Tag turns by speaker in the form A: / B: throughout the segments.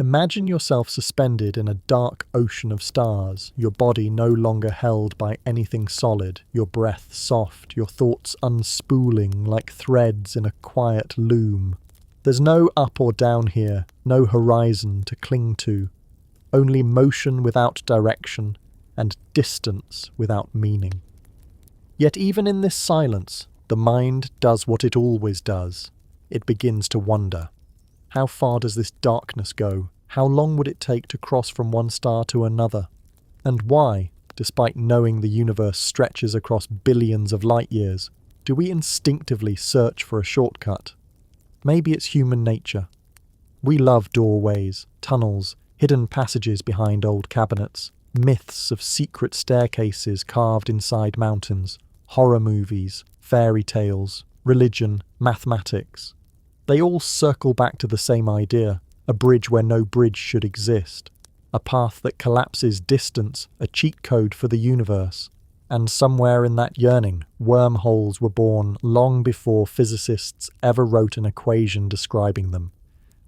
A: Imagine yourself suspended in a dark ocean of stars, your body no longer held by anything solid, your breath soft, your thoughts unspooling like threads in a quiet loom. There's no up or down here, no horizon to cling to, only motion without direction and distance without meaning. Yet even in this silence, the mind does what it always does. It begins to wonder. How far does this darkness go? How long would it take to cross from one star to another? And why, despite knowing the universe stretches across billions of light years, do we instinctively search for a shortcut? Maybe it's human nature. We love doorways, tunnels, hidden passages behind old cabinets, myths of secret staircases carved inside mountains, horror movies, fairy tales, religion, mathematics. They all circle back to the same idea, a bridge where no bridge should exist, a path that collapses distance, a cheat code for the universe. And somewhere in that yearning, wormholes were born long before physicists ever wrote an equation describing them.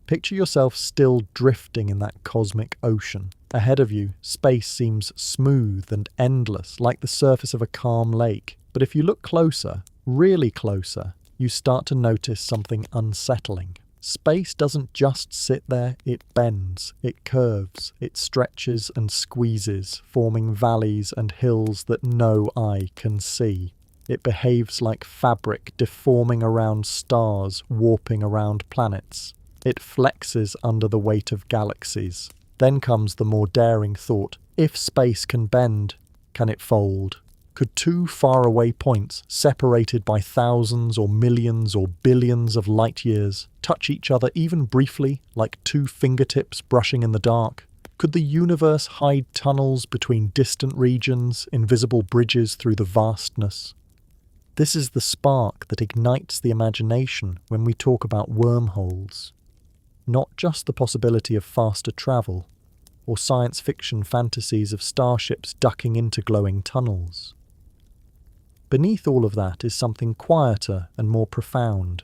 A: Picture yourself still drifting in that cosmic ocean. Ahead of you, space seems smooth and endless, like the surface of a calm lake. But if you look closer, really closer, you start to notice something unsettling. Space doesn't just sit there, it bends, it curves, it stretches and squeezes, forming valleys and hills that no eye can see. It behaves like fabric, deforming around stars, warping around planets. It flexes under the weight of galaxies. Then comes the more daring thought, if space can bend, can it fold? Could two faraway points, separated by thousands or millions or billions of light years, touch each other even briefly, like two fingertips brushing in the dark? Could the universe hide tunnels between distant regions, invisible bridges through the vastness? This is the spark that ignites the imagination when we talk about wormholes. Not just the possibility of faster travel, or science fiction fantasies of starships ducking into glowing tunnels. Beneath all of that is something quieter and more profound.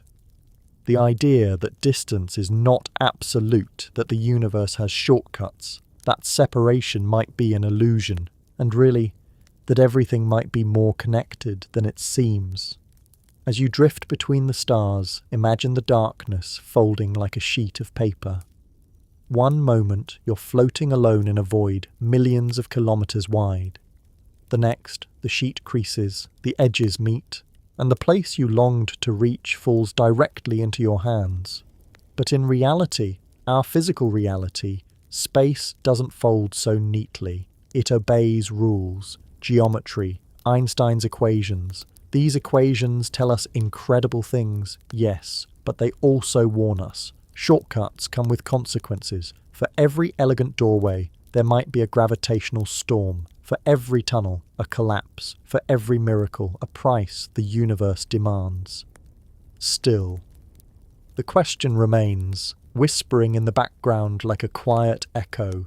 A: The idea that distance is not absolute, that the universe has shortcuts, that separation might be an illusion, and really, that everything might be more connected than it seems. As you drift between the stars, imagine the darkness folding like a sheet of paper. One moment, you're floating alone in a void millions of kilometers wide. The next, the sheet creases, the edges meet, and the place you longed to reach falls directly into your hands. But in reality, our physical reality, space doesn't fold so neatly. It obeys rules, geometry, Einstein's equations. These equations tell us incredible things, yes, but they also warn us. Shortcuts come with consequences. For every elegant doorway, there might be a gravitational storm. For every tunnel, a collapse. For every miracle, a price the universe demands. Still, the question remains, whispering in the background like a quiet echo.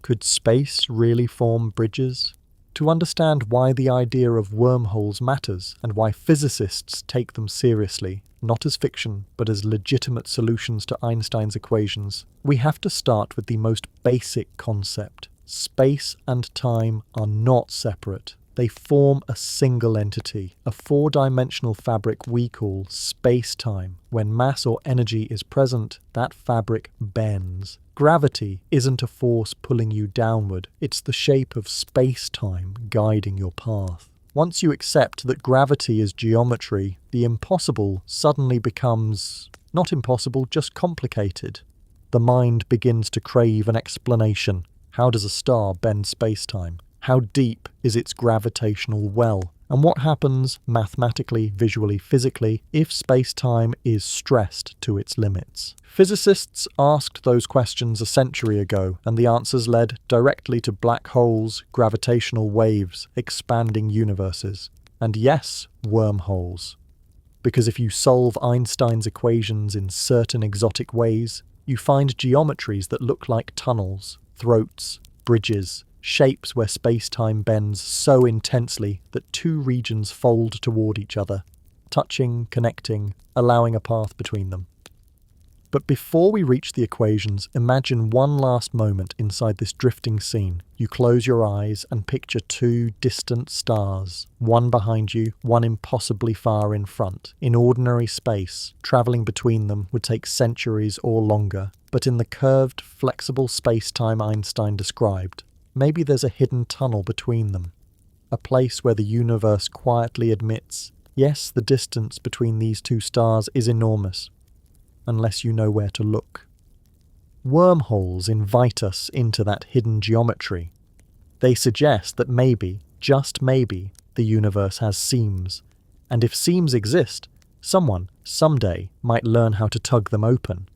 A: Could space really form bridges? To understand why the idea of wormholes matters and why physicists take them seriously, not as fiction, but as legitimate solutions to Einstein's equations, we have to start with the most basic concept. Space and time are not separate. They form a single entity, a four-dimensional fabric we call spacetime. When mass or energy is present, that fabric bends. Gravity isn't a force pulling you downward, it's the shape of spacetime guiding your path. Once you accept that gravity is geometry, the impossible suddenly becomes not impossible, just complicated. The mind begins to crave an explanation. How does a star bend spacetime? How deep is its gravitational well? And what happens mathematically, visually, physically if spacetime is stressed to its limits? Physicists asked those questions a century ago, and the answers led directly to black holes, gravitational waves, expanding universes. And yes, wormholes. Because if you solve Einstein's equations in certain exotic ways, you find geometries that look like tunnels, throats, bridges, shapes where space-time bends so intensely that two regions fold toward each other, touching, connecting, allowing a path between them. But before we reach the equations, imagine one last moment inside this drifting scene. You close your eyes and picture two distant stars, one behind you, one impossibly far in front. In ordinary space, travelling between them would take centuries or longer, but in the curved, flexible space-time Einstein described, maybe there's a hidden tunnel between them. A place where the universe quietly admits, yes, the distance between these two stars is enormous, unless you know where to look. Wormholes invite us into that hidden geometry. They suggest that maybe, just maybe, the universe has seams, and if seams exist, someone, someday, might learn how to tug them open.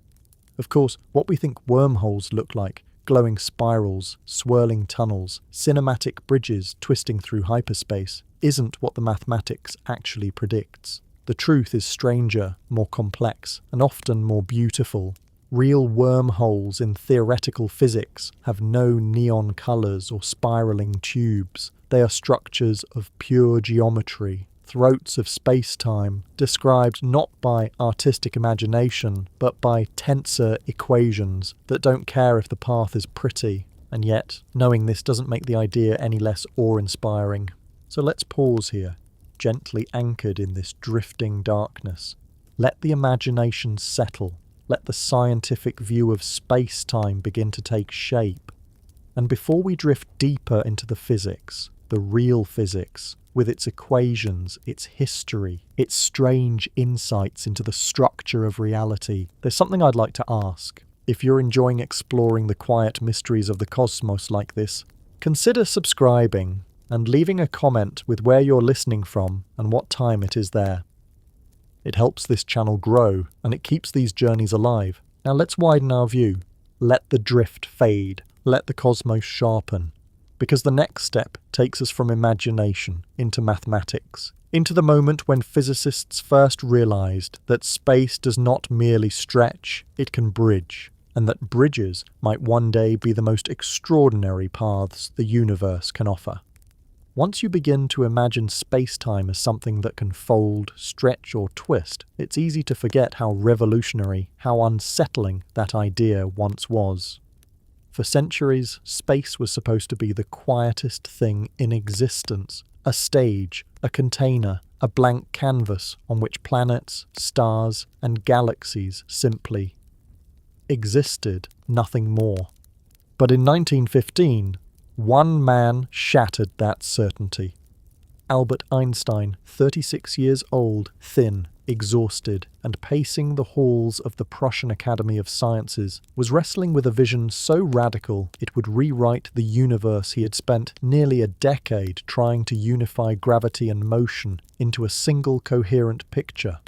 A: Of course, what we think wormholes look like, glowing spirals, swirling tunnels, cinematic bridges twisting through hyperspace, isn't what the mathematics actually predicts. The truth is stranger, more complex, and often more beautiful. Real wormholes in theoretical physics have no neon colours or spiralling tubes. They are structures of pure geometry, throats of space-time, described not by artistic imagination, but by tensor equations that don't care if the path is pretty. And yet, knowing this doesn't make the idea any less awe-inspiring. So let's pause here, gently anchored in this drifting darkness. Let the imagination settle. Let the scientific view of space-time begin to take shape. And before we drift deeper into the physics, the real physics, with its equations, its history, its strange insights into the structure of reality, there's something I'd like to ask. If you're enjoying exploring the quiet mysteries of the cosmos like this, consider subscribing and leaving a comment with where you're listening from and what time it is there. It helps this channel grow, and it keeps these journeys alive. Now let's widen our view. Let the drift fade. Let the cosmos sharpen. Because the next step takes us from imagination into mathematics, into the moment when physicists first realized that space does not merely stretch, it can bridge, and that bridges might one day be the most extraordinary paths the universe can offer. Once you begin to imagine space-time as something that can fold, stretch, or twist, it's easy to forget how revolutionary, how unsettling that idea once was. For centuries, space was supposed to be the quietest thing in existence, a stage, a container, a blank canvas on which planets, stars, and galaxies simply existed, nothing more. But in 1915, one man shattered that certainty. Albert Einstein, 36 years old, thin, exhausted, and pacing the halls of the Prussian Academy of Sciences, was wrestling with a vision so radical it would rewrite the universe he had spent nearly a decade trying to unify gravity and motion into a single coherent picture.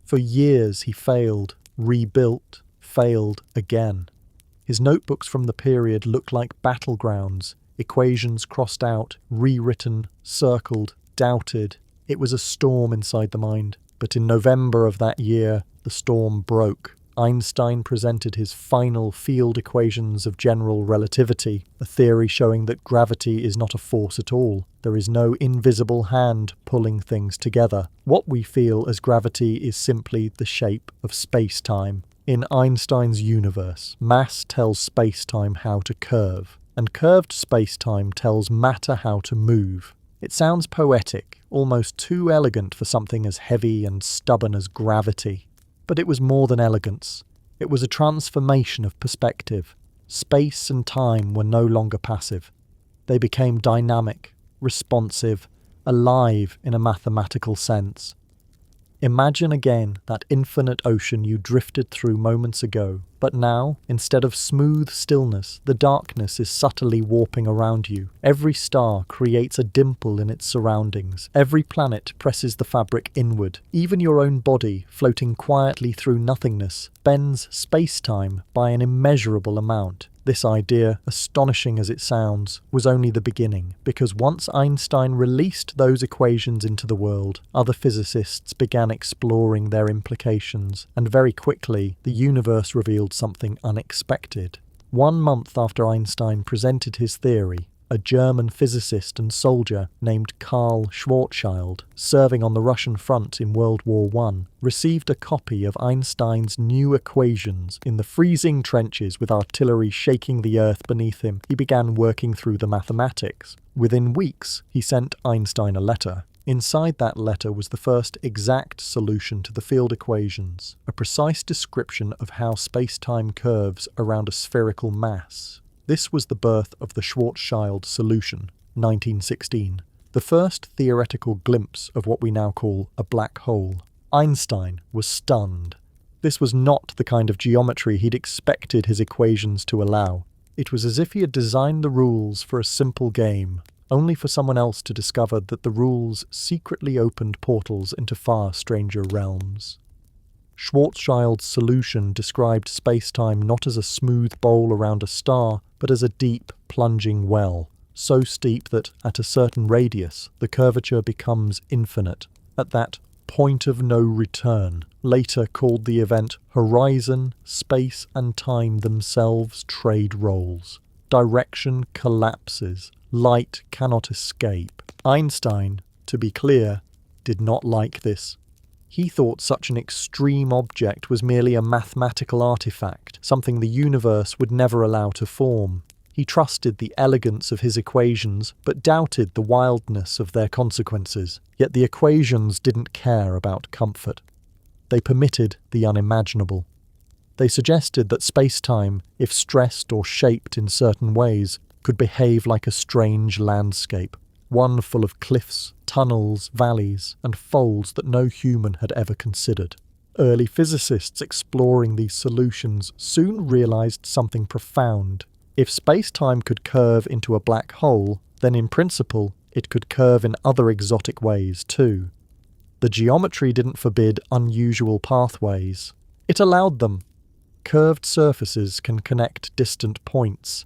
A: For years he failed, rebuilt, failed again. His notebooks from the period looked like battlegrounds, equations crossed out, rewritten, circled, doubted. It was a storm inside the mind. But in November of that year, the storm broke. Einstein presented his final field equations of general relativity, a theory showing that gravity is not a force at all. There is no invisible hand pulling things together. What we feel as gravity is simply the shape of space-time. In Einstein's universe, mass tells space-time how to curve, and curved space-time tells matter how to move. It sounds poetic, almost too elegant for something as heavy and stubborn as gravity. But it was more than elegance. It was a transformation of perspective. Space and time were no longer passive. They became dynamic, responsive, alive in a mathematical sense. Imagine again that infinite ocean you drifted through moments ago, but now, instead of smooth stillness, the darkness is subtly warping around you. Every star creates a dimple in its surroundings. Every planet presses the fabric inward. Even your own body, floating quietly through nothingness, bends space-time by an immeasurable amount. This idea, astonishing as it sounds, was only the beginning, because once Einstein released those equations into the world, other physicists began exploring their implications, and very quickly the universe revealed something unexpected. 1 month after Einstein presented his theory, a German physicist and soldier named Karl Schwarzschild, serving on the Russian front in World War I, received a copy of Einstein's new equations. In the freezing trenches with artillery shaking the earth beneath him, he began working through the mathematics. Within weeks, he sent Einstein a letter. Inside that letter was the first exact solution to the field equations, a precise description of how space-time curves around a spherical mass. This was the birth of the Schwarzschild solution, 1916, the first theoretical glimpse of what we now call a black hole. Einstein was stunned. This was not the kind of geometry he'd expected his equations to allow. It was as if he had designed the rules for a simple game, only for someone else to discover that the rules secretly opened portals into far stranger realms. Schwarzschild's solution described space-time not as a smooth bowl around a star, but as a deep, plunging well, so steep that, at a certain radius, the curvature becomes infinite. At that point of no return, later called the event horizon, space and time themselves trade roles. Direction collapses. Light cannot escape. Einstein, to be clear, did not like this. He thought such an extreme object was merely a mathematical artifact, something the universe would never allow to form. He trusted the elegance of his equations, but doubted the wildness of their consequences. Yet the equations didn't care about comfort. They permitted the unimaginable. They suggested that space-time, if stressed or shaped in certain ways, could behave like a strange landscape, one full of cliffs, tunnels, valleys, and folds that no human had ever considered. Early physicists exploring these solutions soon realized something profound. If space-time could curve into a black hole, then in principle it could curve in other exotic ways too. The geometry didn't forbid unusual pathways. It allowed them. Curved surfaces can connect distant points.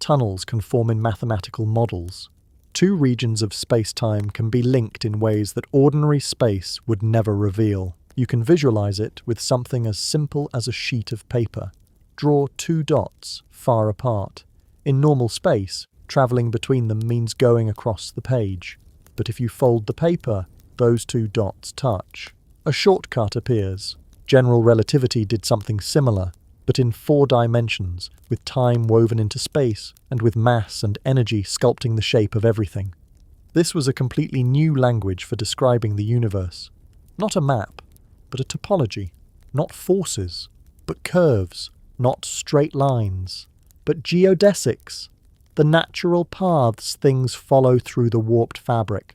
A: Tunnels can form in mathematical models. Two regions of space-time can be linked in ways that ordinary space would never reveal. You can visualize it with something as simple as a sheet of paper. Draw two dots far apart. In normal space, traveling between them means going across the page. But if you fold the paper, those two dots touch. A shortcut appears. General relativity did something similar, but in 4 dimensions, with time woven into space, and with mass and energy sculpting the shape of everything. This was a completely new language for describing the universe. Not a map, but a topology. Not forces, but curves. Not straight lines, but geodesics. The natural paths things follow through the warped fabric.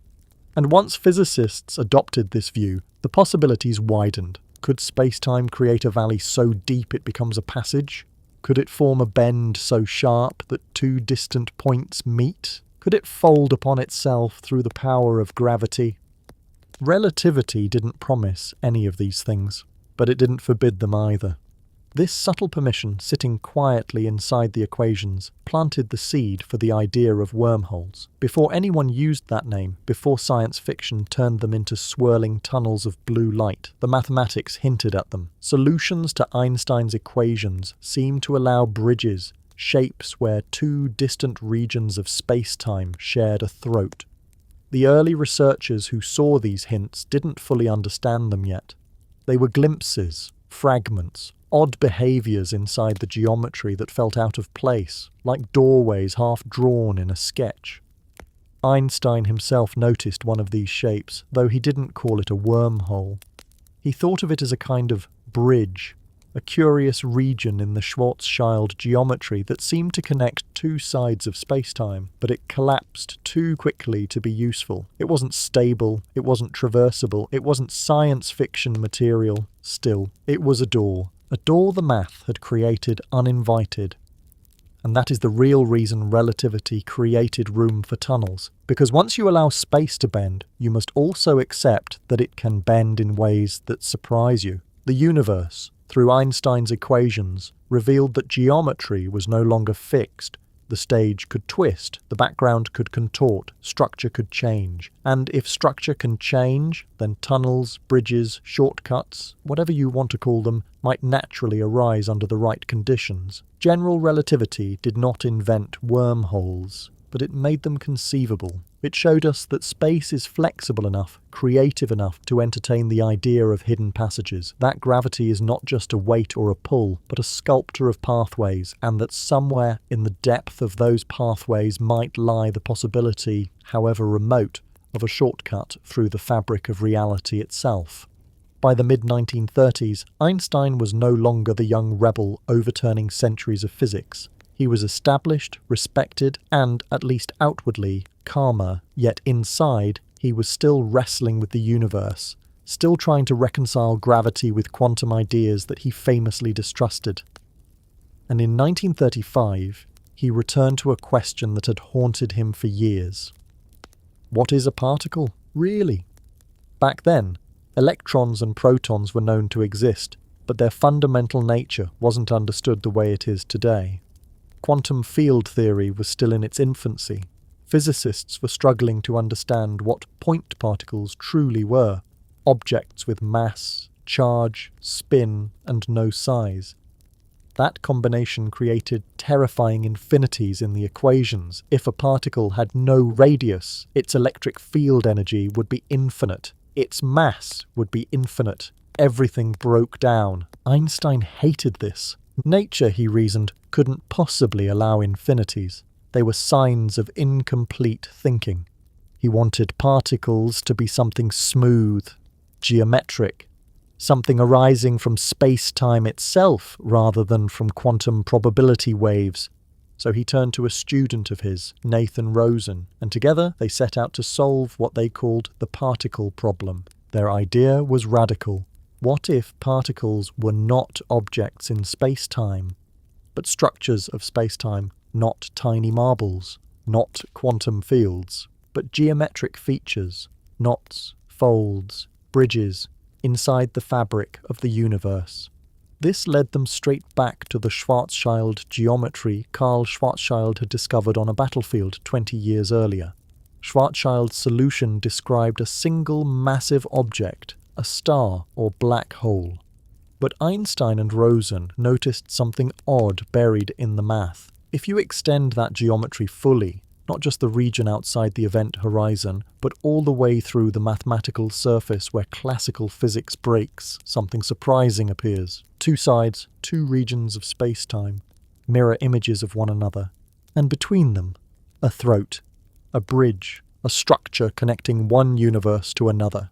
A: And once physicists adopted this view, the possibilities widened. Could space-time create a valley so deep it becomes a passage? Could it form a bend so sharp that two distant points meet? Could it fold upon itself through the power of gravity? Relativity didn't promise any of these things, but it didn't forbid them either. This subtle permission, sitting quietly inside the equations, planted the seed for the idea of wormholes. Before anyone used that name, before science fiction turned them into swirling tunnels of blue light, the mathematics hinted at them. Solutions to Einstein's equations seemed to allow bridges, shapes where two distant regions of space-time shared a throat. The early researchers who saw these hints didn't fully understand them yet. They were glimpses, fragments, odd behaviours inside the geometry that felt out of place, like doorways half drawn in a sketch. Einstein himself noticed one of these shapes, though he didn't call it a wormhole. He thought of it as a kind of bridge, a curious region in the Schwarzschild geometry that seemed to connect two sides of space-time, but it collapsed too quickly to be useful. It wasn't stable, it wasn't traversable, it wasn't science fiction material. Still, it was a door the math had created uninvited. And that is the real reason relativity created room for tunnels. Because once you allow space to bend, you must also accept that it can bend in ways that surprise you. The universe, through Einstein's equations, revealed that geometry was no longer fixed. The stage could twist, the background could contort, structure could change. And if structure can change, then tunnels, bridges, shortcuts, whatever you want to call them, might naturally arise under the right conditions. General relativity did not invent wormholes. but it made them conceivable. It showed us that space is flexible enough, creative enough to entertain the idea of hidden passages, that gravity is not just a weight or a pull, but a sculptor of pathways, and that somewhere in the depth of those pathways might lie the possibility, however remote, of a shortcut through the fabric of reality itself. By the mid-1930s, Einstein was no longer the young rebel overturning centuries of physics. He was established, respected, and, at least outwardly, calmer, yet inside, he was still wrestling with the universe, still trying to reconcile gravity with quantum ideas that he famously distrusted. And in 1935, he returned to a question that had haunted him for years. What is a particle, really? Back then, electrons and protons were known to exist, but their fundamental nature wasn't understood the way it is today. Quantum field theory was still in its infancy. Physicists were struggling to understand what point particles truly were, objects with mass, charge, spin, and no size. That combination created terrifying infinities in the equations. If a particle had no radius, its electric field energy would be infinite. Its mass would be infinite. Everything broke down. Einstein hated this. Nature, he reasoned, couldn't possibly allow infinities. They were signs of incomplete thinking. He wanted particles to be something smooth, geometric, something arising from space-time itself rather than from quantum probability waves. So he turned to a student of his, Nathan Rosen, and together they set out to solve what they called the particle problem. Their idea was radical. What if particles were not objects in space-time, but structures of space-time, not tiny marbles, not quantum fields, but geometric features, knots, folds, bridges, inside the fabric of the universe? This led them straight back to the Schwarzschild geometry Karl Schwarzschild had discovered on a battlefield 20 years earlier. Schwarzschild's solution described a single massive object, a star or black hole. But Einstein and Rosen noticed something odd buried in the math. If you extend that geometry fully, not just the region outside the event horizon, but all the way through the mathematical surface where classical physics breaks, something surprising appears. Two sides, two regions of space-time, mirror images of one another, and between them, a throat, a bridge, a structure connecting one universe to another.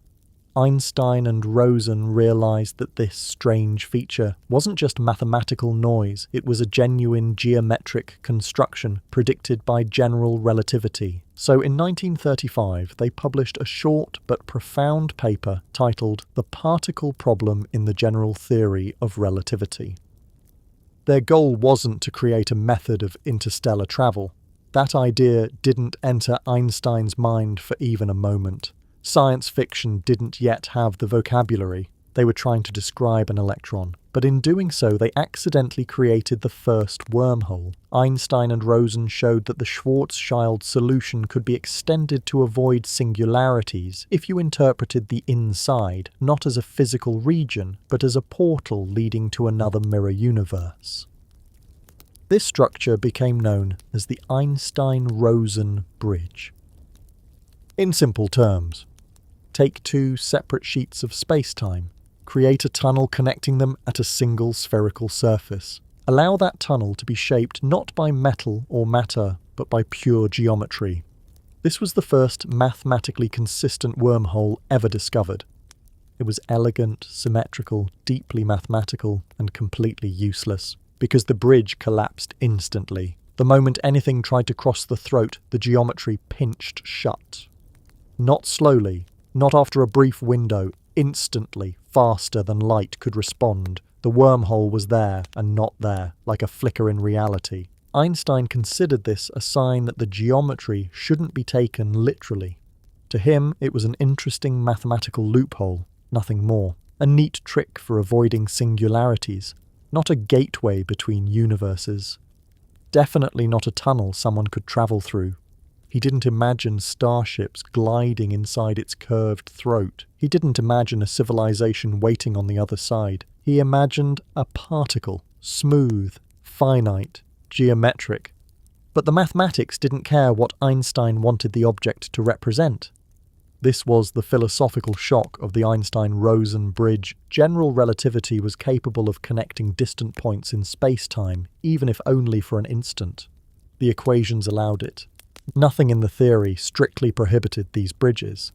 A: Einstein and Rosen realized that this strange feature wasn't just mathematical noise, it was a genuine geometric construction predicted by general relativity. So in 1935, they published a short but profound paper titled The Particle Problem in the General Theory of Relativity. Their goal wasn't to create a method of interstellar travel. That idea didn't enter Einstein's mind for even a moment. Science fiction didn't yet have the vocabulary. They were trying to describe an electron, but in doing so they accidentally created the first wormhole. Einstein and Rosen showed that the Schwarzschild solution could be extended to avoid singularities if you interpreted the inside not as a physical region, but as a portal leading to another mirror universe. This structure became known as the Einstein-Rosen bridge. In simple terms, take two separate sheets of space-time, create a tunnel connecting them at a single spherical surface. Allow that tunnel to be shaped not by metal or matter, but by pure geometry. This was the first mathematically consistent wormhole ever discovered. It was elegant, symmetrical, deeply mathematical, and completely useless, because the bridge collapsed instantly. The moment anything tried to cross the throat, the geometry pinched shut. Not slowly, not after a brief window, instantly, faster than light could respond. The wormhole was there and not there, like a flicker in reality. Einstein considered this a sign that the geometry shouldn't be taken literally. To him, it was an interesting mathematical loophole, nothing more. A neat trick for avoiding singularities, not a gateway between universes. Definitely not a tunnel someone could travel through. He didn't imagine starships gliding inside its curved throat. He didn't imagine a civilization waiting on the other side. He imagined a particle, smooth, finite, geometric. But the mathematics didn't care what Einstein wanted the object to represent. This was the philosophical shock of the Einstein-Rosen bridge. General relativity was capable of connecting distant points in space-time, even if only for an instant. The equations allowed it. Nothing in the theory strictly prohibited these bridges.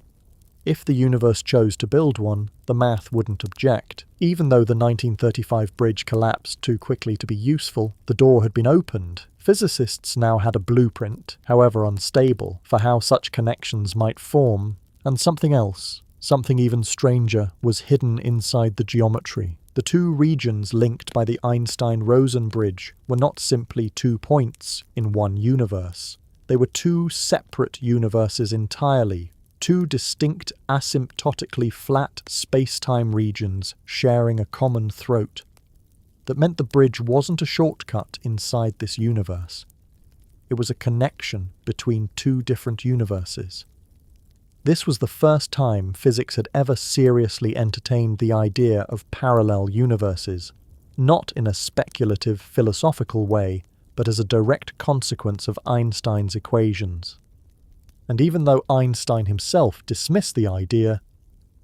A: If the universe chose to build one, the math wouldn't object. Even though the 1935 bridge collapsed too quickly to be useful, the door had been opened. Physicists now had a blueprint, however unstable, for how such connections might form, and something else, something even stranger, was hidden inside the geometry. The two regions linked by the Einstein-Rosen bridge were not simply 2 points in one universe. They were 2 separate universes entirely, 2 distinct asymptotically flat space-time regions sharing a common throat. That meant the bridge wasn't a shortcut inside this universe. It was a connection between 2 different universes. This was the first time physics had ever seriously entertained the idea of parallel universes, not in a speculative philosophical way, but as a direct consequence of Einstein's equations. And even though Einstein himself dismissed the idea,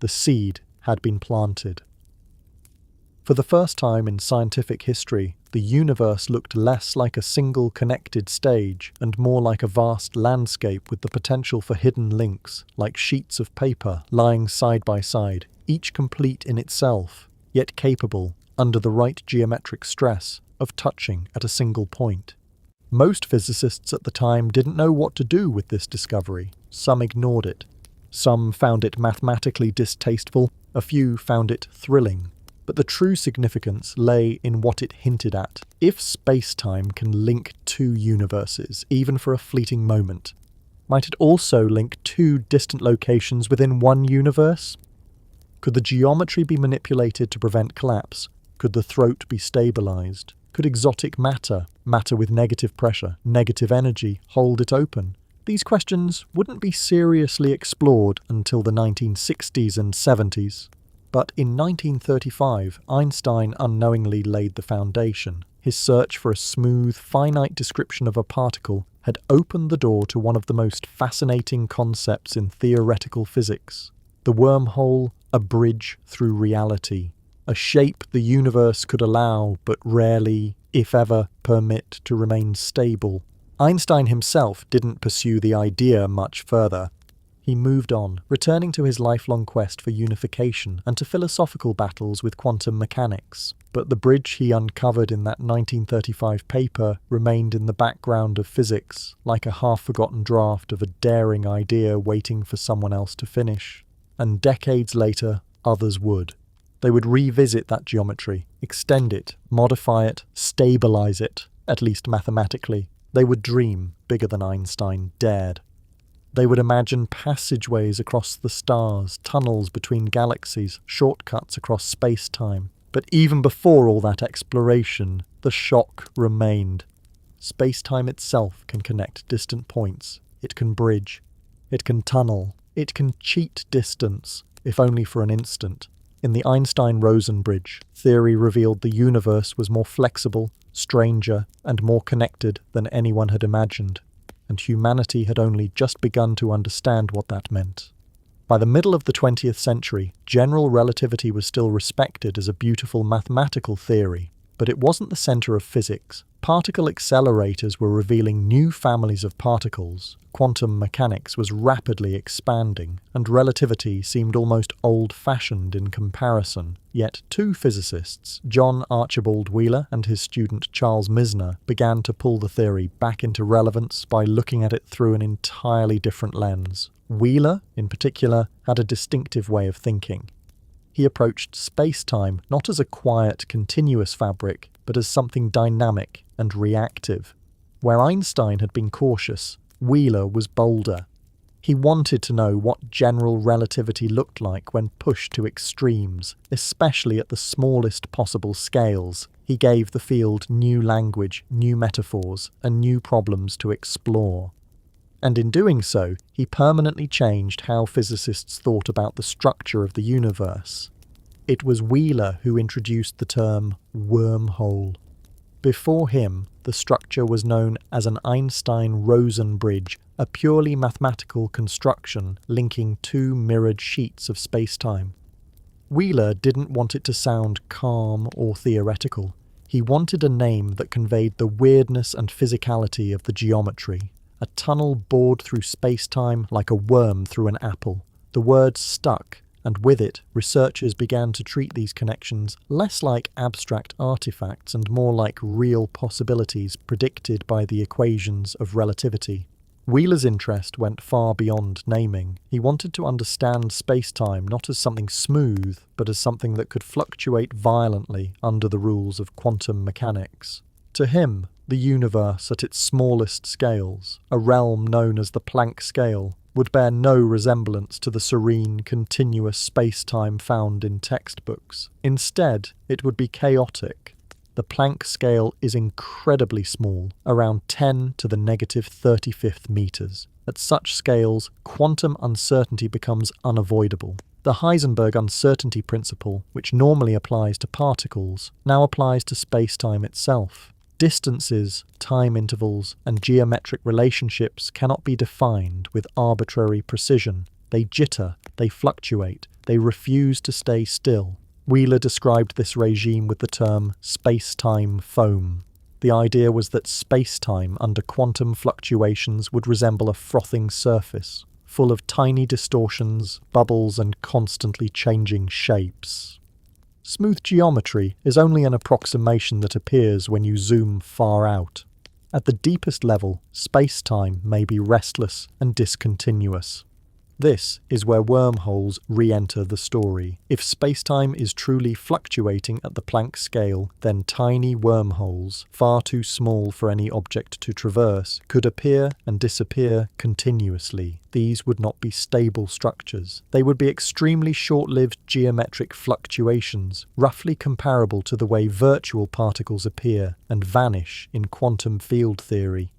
A: the seed had been planted. For the first time in scientific history, the universe looked less like a single connected stage and more like a vast landscape with the potential for hidden links, like sheets of paper lying side by side, each complete in itself, yet capable, under the right geometric stress, of touching at a single point. Most physicists at the time didn't know what to do with this discovery. Some ignored it. Some found it mathematically distasteful, a few found it thrilling. But the true significance lay in what it hinted at. If space-time can link 2 universes, even for a fleeting moment, might it also link 2 distant locations within one universe? Could the geometry be manipulated to prevent collapse? Could the throat be stabilized? Could exotic matter, matter with negative pressure, negative energy, hold it open? These questions wouldn't be seriously explored until the 1960s and 70s. But in 1935, Einstein unknowingly laid the foundation. His search for a smooth, finite description of a particle had opened the door to one of the most fascinating concepts in theoretical physics. The wormhole, a bridge through reality. A shape the universe could allow, but rarely, if ever, permit to remain stable. Einstein himself didn't pursue the idea much further. He moved on, returning to his lifelong quest for unification and to philosophical battles with quantum mechanics. But the bridge he uncovered in that 1935 paper remained in the background of physics, like a half-forgotten draft of a daring idea waiting for someone else to finish. And decades later, others would. They would revisit that geometry, extend it, modify it, stabilize it, at least mathematically. They would dream bigger than Einstein dared. They would imagine passageways across the stars, tunnels between galaxies, shortcuts across space-time. But even before all that exploration, the shock remained. Space-time itself can connect distant points. It can bridge. It can tunnel. It can cheat distance, if only for an instant. In the Einstein-Rosen bridge, theory revealed the universe was more flexible, stranger, and more connected than anyone had imagined. And humanity had only just begun to understand what that meant. By the middle of the 20th century, general relativity was still respected as a beautiful mathematical theory, but it wasn't the center of physics. Particle accelerators were revealing new families of particles, quantum mechanics was rapidly expanding, and relativity seemed almost old-fashioned in comparison. Yet 2 physicists, John Archibald Wheeler and his student Charles Misner, began to pull the theory back into relevance by looking at it through an entirely different lens. Wheeler, in particular, had a distinctive way of thinking. He approached space-time not as a quiet, continuous fabric, but as something dynamic and reactive. Where Einstein had been cautious, Wheeler was bolder. He wanted to know what general relativity looked like when pushed to extremes, especially at the smallest possible scales. He gave the field new language, new metaphors, and new problems to explore. And in doing so, he permanently changed how physicists thought about the structure of the universe. It was Wheeler who introduced the term wormhole. Before him, the the structure was known as an Einstein-Rosen bridge, a purely mathematical construction linking two mirrored sheets of spacetime. Wheeler didn't want it to sound calm or theoretical. He wanted a name that conveyed the weirdness and physicality of the geometry. A tunnel bored through space-time like a worm through an apple. The word stuck, and with it, researchers began to treat these connections less like abstract artifacts and more like real possibilities predicted by the equations of relativity. Wheeler's interest went far beyond naming. He wanted to understand space-time not as something smooth, but as something that could fluctuate violently under the rules of quantum mechanics. To him, the universe at its smallest scales, a realm known as the Planck scale, would bear no resemblance to the serene, continuous space-time found in textbooks. Instead, it would be chaotic. The Planck scale is incredibly small, around 10 to the negative 35th meters. At such scales, quantum uncertainty becomes unavoidable. The Heisenberg uncertainty principle, which normally applies to particles, now applies to space-time itself. Distances, time intervals, and geometric relationships cannot be defined with arbitrary precision. They jitter, they fluctuate, they refuse to stay still. Wheeler described this regime with the term space-time foam. The idea was that space-time under quantum fluctuations would resemble a frothing surface, full of tiny distortions, bubbles, and constantly changing shapes. Smooth geometry is only an approximation that appears when you zoom far out. At the deepest level, space-time may be restless and discontinuous. This is where wormholes re-enter the story. If spacetime is truly fluctuating at the Planck scale, then tiny wormholes, far too small for any object to traverse, could appear and disappear continuously. These would not be stable structures. They would be extremely short-lived geometric fluctuations, roughly comparable to the way virtual particles appear and vanish in quantum field theory.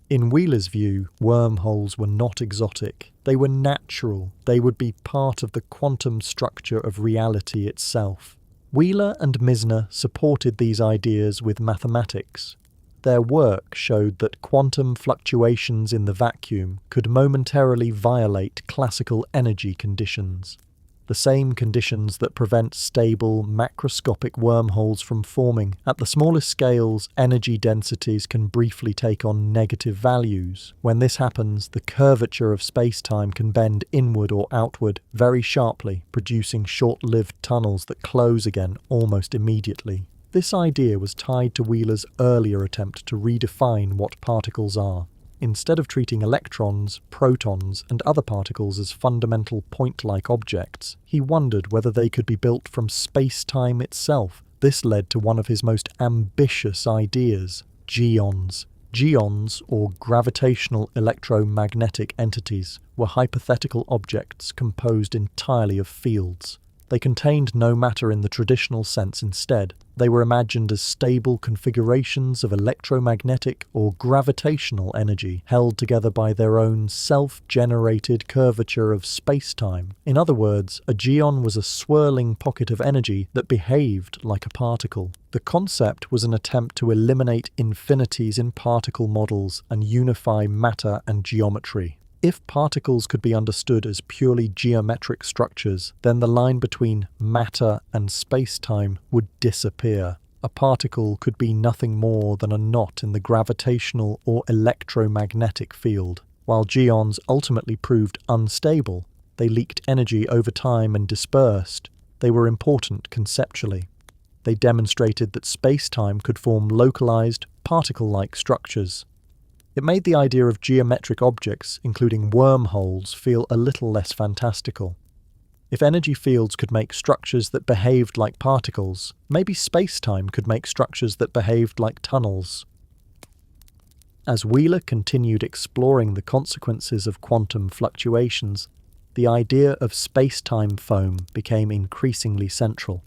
A: In Wheeler's view, wormholes were not exotic. They were natural. They would be part of the quantum structure of reality itself. Wheeler and Misner supported these ideas with mathematics. Their work showed that quantum fluctuations in the vacuum could momentarily violate classical energy conditions. The same conditions that prevent stable, macroscopic wormholes from forming. At the smallest scales, energy densities can briefly take on negative values. When this happens, the curvature of spacetime can bend inward or outward very sharply, producing short-lived tunnels that close again almost immediately. This idea was tied to Wheeler's earlier attempt to redefine what particles are. Instead of treating electrons, protons, and other particles as fundamental point-like objects, he wondered whether they could be built from space-time itself. This led to one of his most ambitious ideas, geons. Geons, or gravitational electromagnetic entities, were hypothetical objects composed entirely of fields. They contained no matter in the traditional sense instead. They were imagined as stable configurations of electromagnetic or gravitational energy held together by their own self-generated curvature of space-time. In other words, a geon was a swirling pocket of energy that behaved like a particle. The concept was an attempt to eliminate infinities in particle models and unify matter and geometry. If particles could be understood as purely geometric structures, then the line between matter and space-time would disappear. A particle could be nothing more than a knot in the gravitational or electromagnetic field. While geons ultimately proved unstable, they leaked energy over time and dispersed. They were important conceptually. They demonstrated that space-time could form localized, particle-like structures. It made the idea of geometric objects, including wormholes, feel a little less fantastical. If energy fields could make structures that behaved like particles, maybe space-time could make structures that behaved like tunnels. As Wheeler continued exploring the consequences of quantum fluctuations, the idea of space-time foam became increasingly central.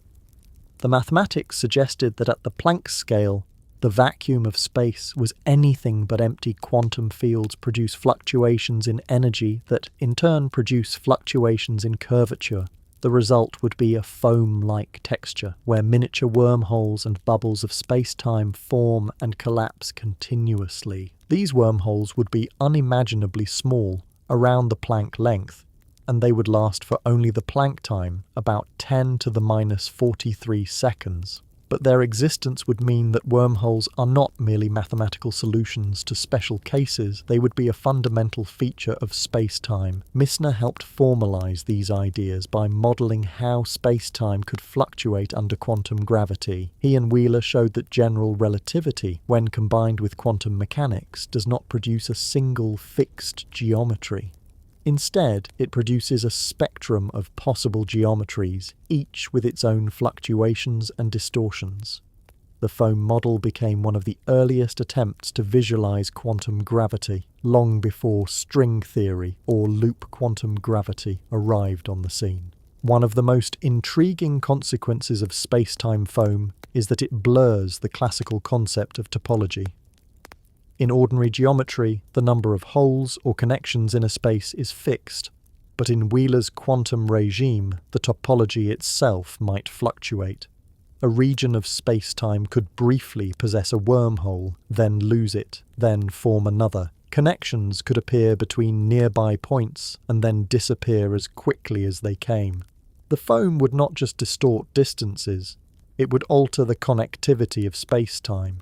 A: The mathematics suggested that at the Planck scale, the vacuum of space was anything but empty. Quantum fields produce fluctuations in energy that, in turn, produce fluctuations in curvature. The result would be a foam-like texture, where miniature wormholes and bubbles of space-time form and collapse continuously. These wormholes would be unimaginably small, around the Planck length, and they would last for only the Planck time, about 10 to the minus 43 seconds. But their existence would mean that wormholes are not merely mathematical solutions to special cases, they would be a fundamental feature of space-time. Missner helped formalize these ideas by modeling how space-time could fluctuate under quantum gravity. He and Wheeler showed that general relativity, when combined with quantum mechanics, does not produce a single fixed geometry. Instead, it produces a spectrum of possible geometries, each with its own fluctuations and distortions. The foam model became one of the earliest attempts to visualize quantum gravity, long before string theory or loop quantum gravity arrived on the scene. One of the most intriguing consequences of space-time foam is that it blurs the classical concept of topology. In ordinary geometry, the number of holes or connections in a space is fixed, but in Wheeler's quantum regime, the topology itself might fluctuate. A region of space-time could briefly possess a wormhole, then lose it, then form another. Connections could appear between nearby points and then disappear as quickly as they came. The foam would not just distort distances, it would alter the connectivity of space-time.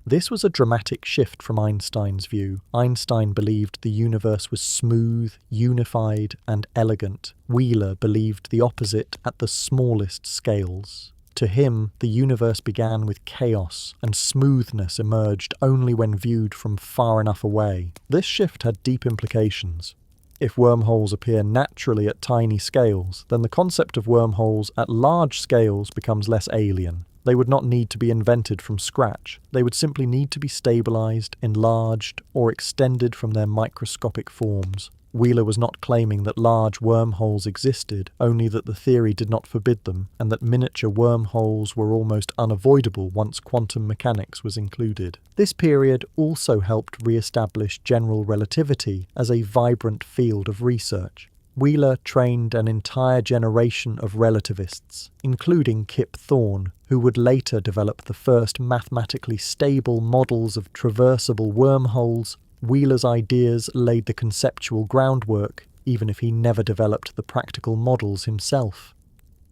A: This was a dramatic shift from Einstein's view. Einstein believed the universe was smooth, unified, and elegant. Wheeler believed the opposite at the smallest scales. To him, the universe began with chaos, and smoothness emerged only when viewed from far enough away. This shift had deep implications. If wormholes appear naturally at tiny scales, then the concept of wormholes at large scales becomes less alien. They would not need to be invented from scratch. They would simply need to be stabilized, enlarged, or extended from their microscopic forms. Wheeler was not claiming that large wormholes existed, only that the theory did not forbid them, and that miniature wormholes were almost unavoidable once quantum mechanics was included. This period also helped re-establish general relativity as a vibrant field of research. Wheeler trained an entire generation of relativists, including Kip Thorne, who would later develop the first mathematically stable models of traversable wormholes. Wheeler's ideas laid the conceptual groundwork, even if he never developed the practical models himself.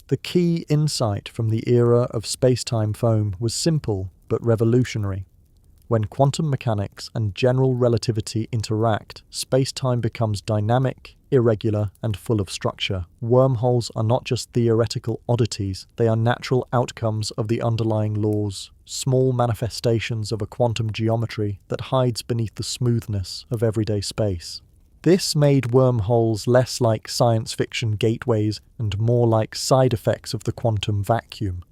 A: The key insight from the era of space-time foam was simple but revolutionary. When quantum mechanics and general relativity interact, space-time becomes dynamic, irregular, and full of structure. Wormholes are not just theoretical oddities, they are natural outcomes of the underlying laws, small manifestations of a quantum geometry that hides beneath the smoothness of everyday space. This made wormholes less like science fiction gateways and more like side effects of the quantum vacuum.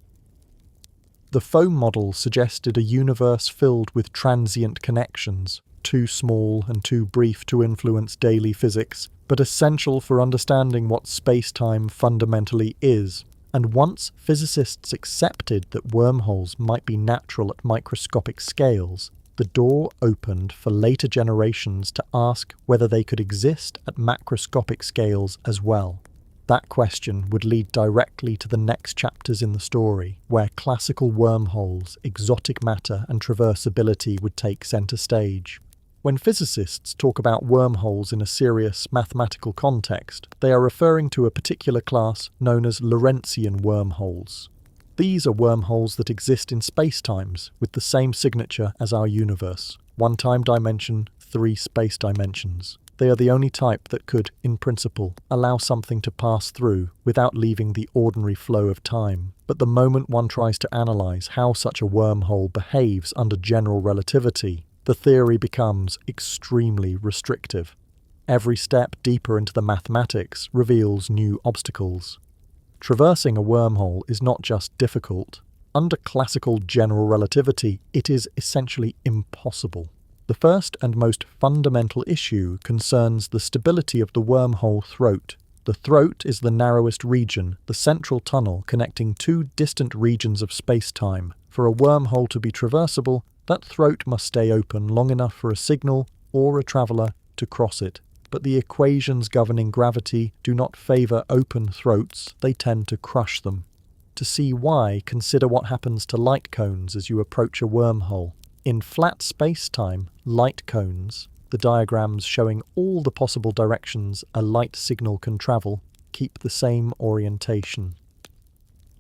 A: The foam model suggested a universe filled with transient connections, too small and too brief to influence daily physics, but essential for understanding what space-time fundamentally is. And once physicists accepted that wormholes might be natural at microscopic scales, the door opened for later generations to ask whether they could exist at macroscopic scales as well. That question would lead directly to the next chapters in the story, where classical wormholes, exotic matter, and traversability would take center stage. When physicists talk about wormholes in a serious mathematical context, they are referring to a particular class known as Lorentzian wormholes. These are wormholes that exist in spacetimes with the same signature as our universe: one time dimension, 3 space dimensions. They are the only type that could, in principle, allow something to pass through without leaving the ordinary flow of time. But the moment one tries to analyze how such a wormhole behaves under general relativity, the theory becomes extremely restrictive. Every step deeper into the mathematics reveals new obstacles. Traversing a wormhole is not just difficult. Under classical general relativity, it is essentially impossible. The first and most fundamental issue concerns the stability of the wormhole throat. The throat is the narrowest region, the central tunnel connecting two distant regions of space-time. For a wormhole to be traversable, that throat must stay open long enough for a signal or a traveller to cross it. but the equations governing gravity do not favour open throats, they tend to crush them. To see why, consider what happens to light cones as you approach a wormhole. In flat space-time, light cones, the diagrams showing all the possible directions a light signal can travel, keep the same orientation.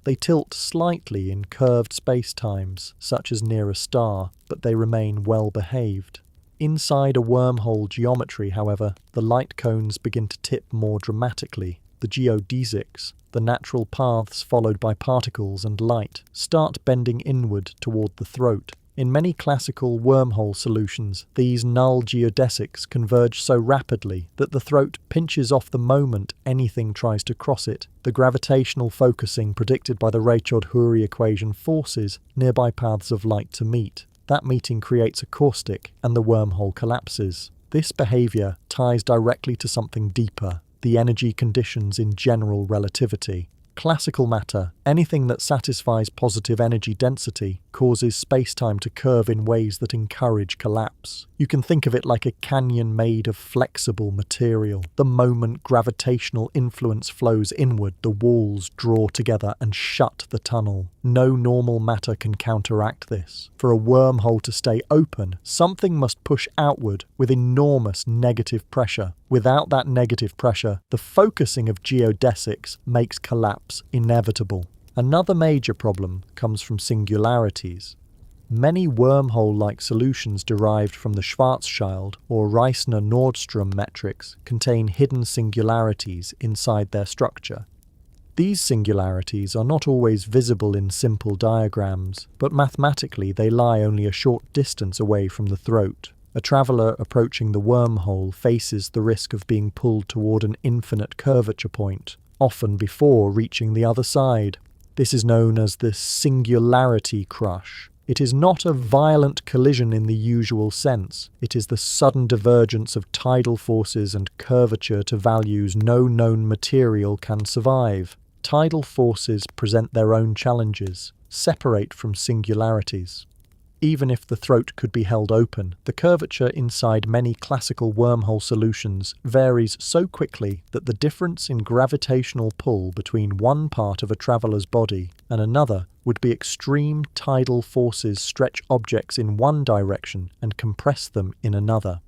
A: They tilt slightly in curved space-times, such as near a star, but they remain well behaved. Inside a wormhole geometry, however, the light cones begin to tip more dramatically. The geodesics, the natural paths followed by particles and light, start bending inward toward the throat. In many classical wormhole solutions, these null geodesics converge so rapidly that the throat pinches off the moment anything tries to cross it. The gravitational focusing predicted by the Raychaud-Hurry equation forces nearby paths of light to meet. That meeting creates a caustic, and the wormhole collapses. This behaviour ties directly to something deeper, the energy conditions in general relativity. Classical matter, anything that satisfies positive energy density, causes spacetime to curve in ways that encourage collapse. You can think of it like a canyon made of flexible material. The moment gravitational influence flows inward, the walls draw together and shut the tunnel. No normal matter can counteract this. For a wormhole to stay open, something must push outward with enormous negative pressure. Without that negative pressure, the focusing of geodesics makes collapse inevitable. Another major problem comes from singularities. Many wormhole-like solutions derived from the Schwarzschild or Reissner-Nordström metrics contain hidden singularities inside their structure. These singularities are not always visible in simple diagrams, but mathematically they lie only a short distance away from the throat. A traveller approaching the wormhole faces the risk of being pulled toward an infinite curvature point, often before reaching the other side. This is known as the singularity crush. It is not a violent collision in the usual sense. It is the sudden divergence of tidal forces and curvature to values no known material can survive. Tidal forces present their own challenges, separate from singularities. Even if the throat could be held open, the curvature inside many classical wormhole solutions varies so quickly that the difference in gravitational pull between one part of a traveller's body and another would be extreme tidal forces stretch objects in one direction and compress them in another.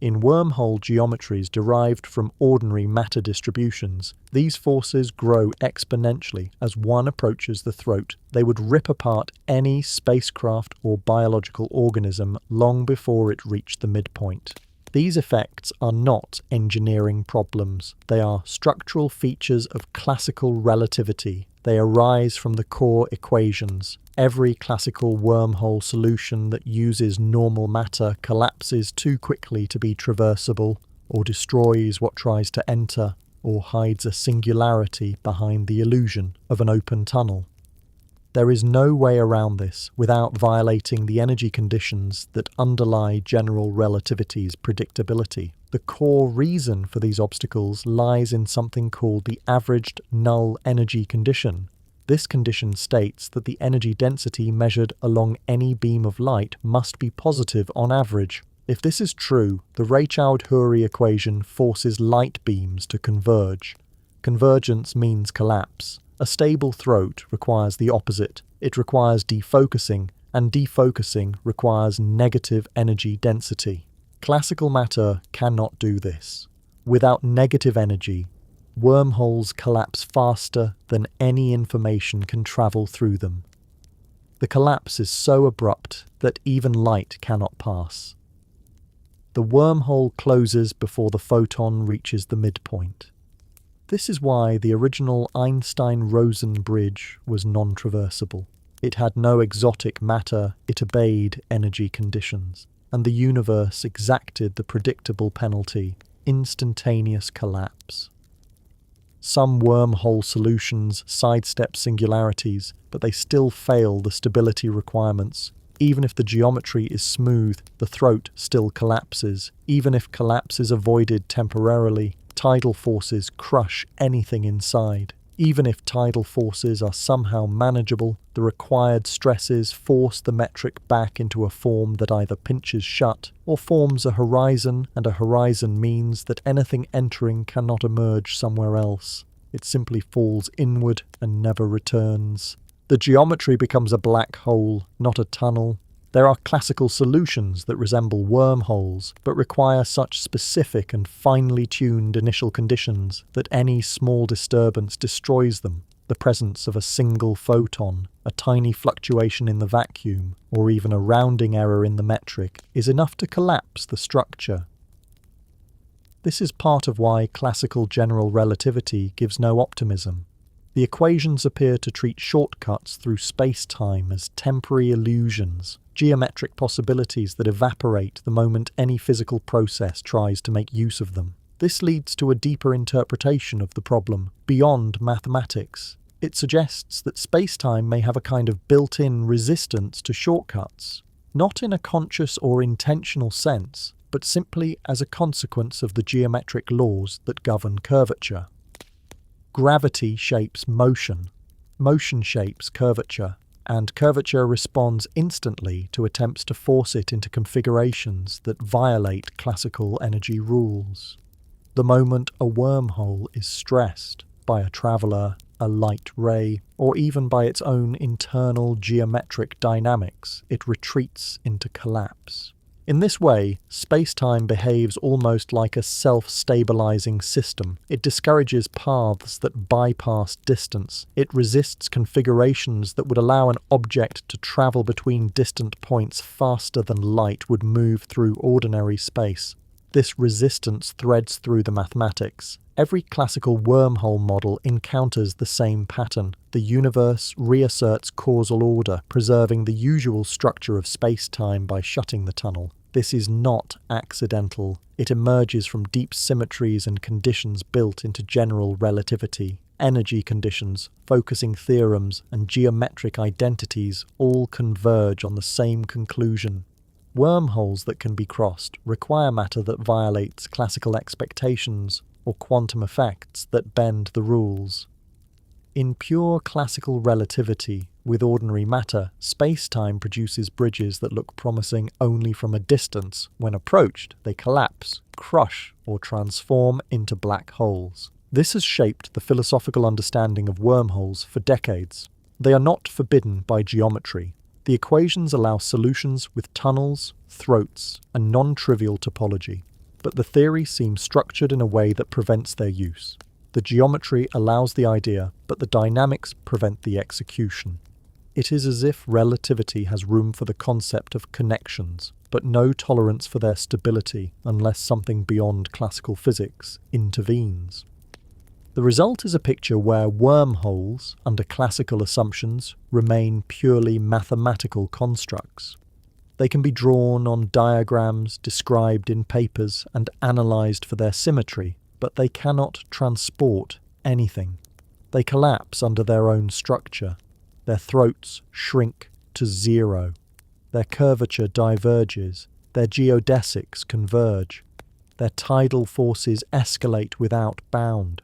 A: In wormhole geometries derived from ordinary matter distributions, these forces grow exponentially as one approaches the throat. They would rip apart any spacecraft or biological organism long before it reached the midpoint. These effects are not engineering problems. They are structural features of classical relativity. They arise from the core equations. Every classical wormhole solution that uses normal matter collapses too quickly to be traversable, or destroys what tries to enter, or hides a singularity behind the illusion of an open tunnel. There is no way around this without violating the energy conditions that underlie general relativity's predictability. The core reason for these obstacles lies in something called the averaged null energy condition. This condition states that the energy density measured along any beam of light must be positive on average. If this is true, the Raychaud-Hurry equation forces light beams to converge. Convergence means collapse. A stable throat requires the opposite. It requires defocusing, and defocusing requires negative energy density. Classical matter cannot do this. Without negative energy, wormholes collapse faster than any information can travel through them. The collapse is so abrupt that even light cannot pass. The wormhole closes before the photon reaches the midpoint. This is why the original Einstein-Rosen bridge was non-traversable. It had no exotic matter, it obeyed energy conditions, and the universe exacted the predictable penalty, instantaneous collapse. Some wormhole solutions sidestep singularities, but they still fail the stability requirements. Even if the geometry is smooth, the throat still collapses. Even if collapse is avoided temporarily, tidal forces crush anything inside. Even if tidal forces are somehow manageable, the required stresses force the metric back into a form that either pinches shut or forms a horizon, and a horizon means that anything entering cannot emerge somewhere else. It simply falls inward and never returns. The geometry becomes a black hole, not a tunnel. There are classical solutions that resemble wormholes, but require such specific and finely tuned initial conditions that any small disturbance destroys them. The presence of a single photon, a tiny fluctuation in the vacuum, or even a rounding error in the metric is enough to collapse the structure. This is part of why classical general relativity gives no optimism. The equations appear to treat shortcuts through space-time as temporary illusions, geometric possibilities that evaporate the moment any physical process tries to make use of them. This leads to a deeper interpretation of the problem, beyond mathematics. It suggests that space-time may have a kind of built-in resistance to shortcuts, not in a conscious or intentional sense, but simply as a consequence of the geometric laws that govern curvature. Gravity shapes motion, motion shapes curvature, and curvature responds instantly to attempts to force it into configurations that violate classical energy rules. The moment a wormhole is stressed by a traveller, a light ray, or even by its own internal geometric dynamics, it retreats into collapse. In this way, space-time behaves almost like a self-stabilizing system. It discourages paths that bypass distance. It resists configurations that would allow an object to travel between distant points faster than light would move through ordinary space. This resistance threads through the mathematics. Every classical wormhole model encounters the same pattern. The universe reasserts causal order, preserving the usual structure of space-time by shutting the tunnel. This is not accidental. It emerges from deep symmetries and conditions built into general relativity. Energy conditions, focusing theorems, and geometric identities all converge on the same conclusion. Wormholes that can be crossed require matter that violates classical expectations, or quantum effects that bend the rules. In pure classical relativity, with ordinary matter, space-time produces bridges that look promising only from a distance. When approached, they collapse, crush, or transform into black holes. This has shaped the philosophical understanding of wormholes for decades. They are not forbidden by geometry. The equations allow solutions with tunnels, throats, and non-trivial topology. But the theory seems structured in a way that prevents their use. The geometry allows the idea, but the dynamics prevent the execution. It is as if relativity has room for the concept of connections, but no tolerance for their stability unless something beyond classical physics intervenes. The result is a picture where wormholes, under classical assumptions, remain purely mathematical constructs. They can be drawn on diagrams, described in papers, and analysed for their symmetry, but they cannot transport anything. They collapse under their own structure. Their throats shrink to zero. Their curvature diverges. Their geodesics converge. Their tidal forces escalate without bound.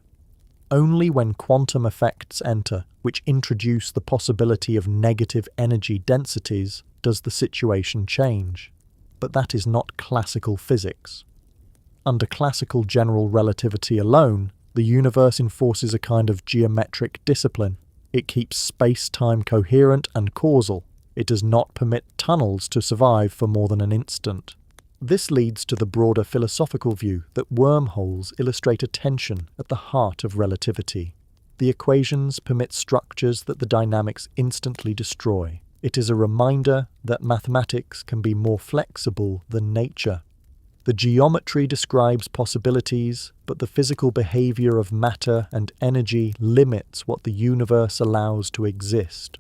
A: Only when quantum effects enter, which introduce the possibility of negative energy densities, does the situation change. But that is not classical physics. Under classical general relativity alone, the universe enforces a kind of geometric discipline. It keeps space-time coherent and causal. It does not permit tunnels to survive for more than an instant. This leads to the broader philosophical view that wormholes illustrate a tension at the heart of relativity. The equations permit structures that the dynamics instantly destroy. It is a reminder that mathematics can be more flexible than nature. The geometry describes possibilities, but the physical behavior of matter and energy limits what the universe allows to exist.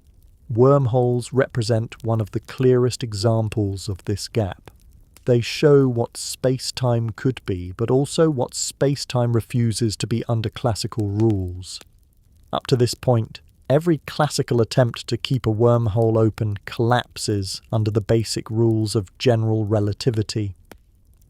A: Wormholes represent one of the clearest examples of this gap. They show what space-time could be, but also what space-time refuses to be under classical rules. Up to this point, every classical attempt to keep a wormhole open collapses under the basic rules of general relativity.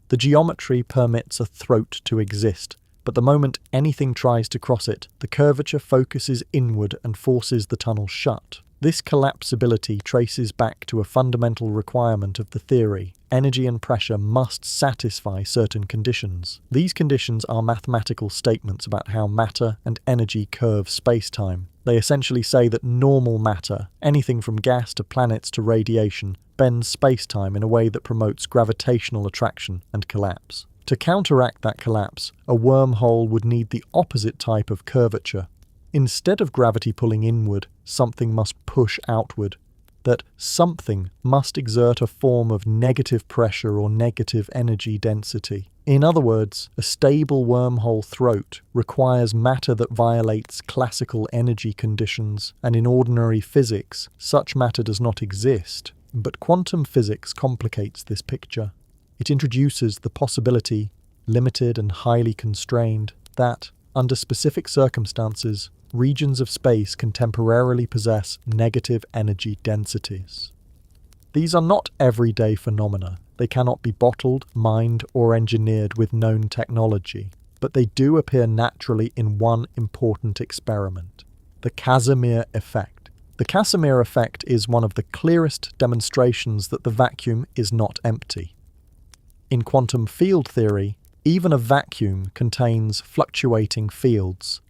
A: The geometry permits a throat to exist, But the moment anything tries to cross it, the curvature focuses inward and forces the tunnel shut. This collapsibility traces back to a fundamental requirement of the theory. Energy and pressure must satisfy certain conditions. These conditions are mathematical statements about how matter and energy curve spacetime. They essentially say that normal matter, anything from gas to planets to radiation, bends spacetime in a way that promotes gravitational attraction and collapse. To counteract that collapse, a wormhole would need the opposite type of curvature. Instead of gravity pulling inward, something must push outward. That something must exert a form of negative pressure or negative energy density. In other words, a stable wormhole throat requires matter that violates classical energy conditions, and in ordinary physics, such matter does not exist. But quantum physics complicates this picture. It introduces the possibility, limited and highly constrained, that, under specific circumstances, regions of space can temporarily possess negative energy densities. These are not everyday phenomena. They cannot be bottled, mined, or engineered with known technology, but they do appear naturally in one important experiment: the Casimir effect. The Casimir effect is one of the clearest demonstrations that the vacuum is not empty. In quantum field theory, even a vacuum contains fluctuating fields.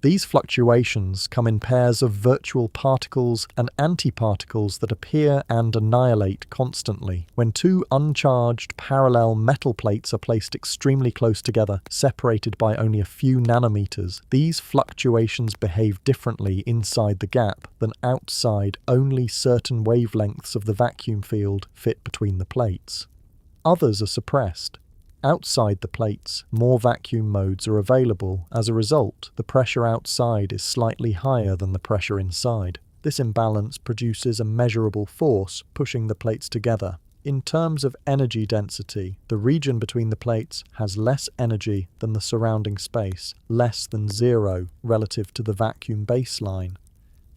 A: These fluctuations come in pairs of virtual particles and antiparticles that appear and annihilate constantly. When two uncharged parallel metal plates are placed extremely close together, separated by only a few nanometers, these fluctuations behave differently inside the gap than outside. Only certain wavelengths of the vacuum field fit between the plates. Others are suppressed. Outside the plates, more vacuum modes are available. As a result, the pressure outside is slightly higher than the pressure inside. This imbalance produces a measurable force pushing the plates together. In terms of energy density, the region between the plates has less energy than the surrounding space, less than zero relative to the vacuum baseline.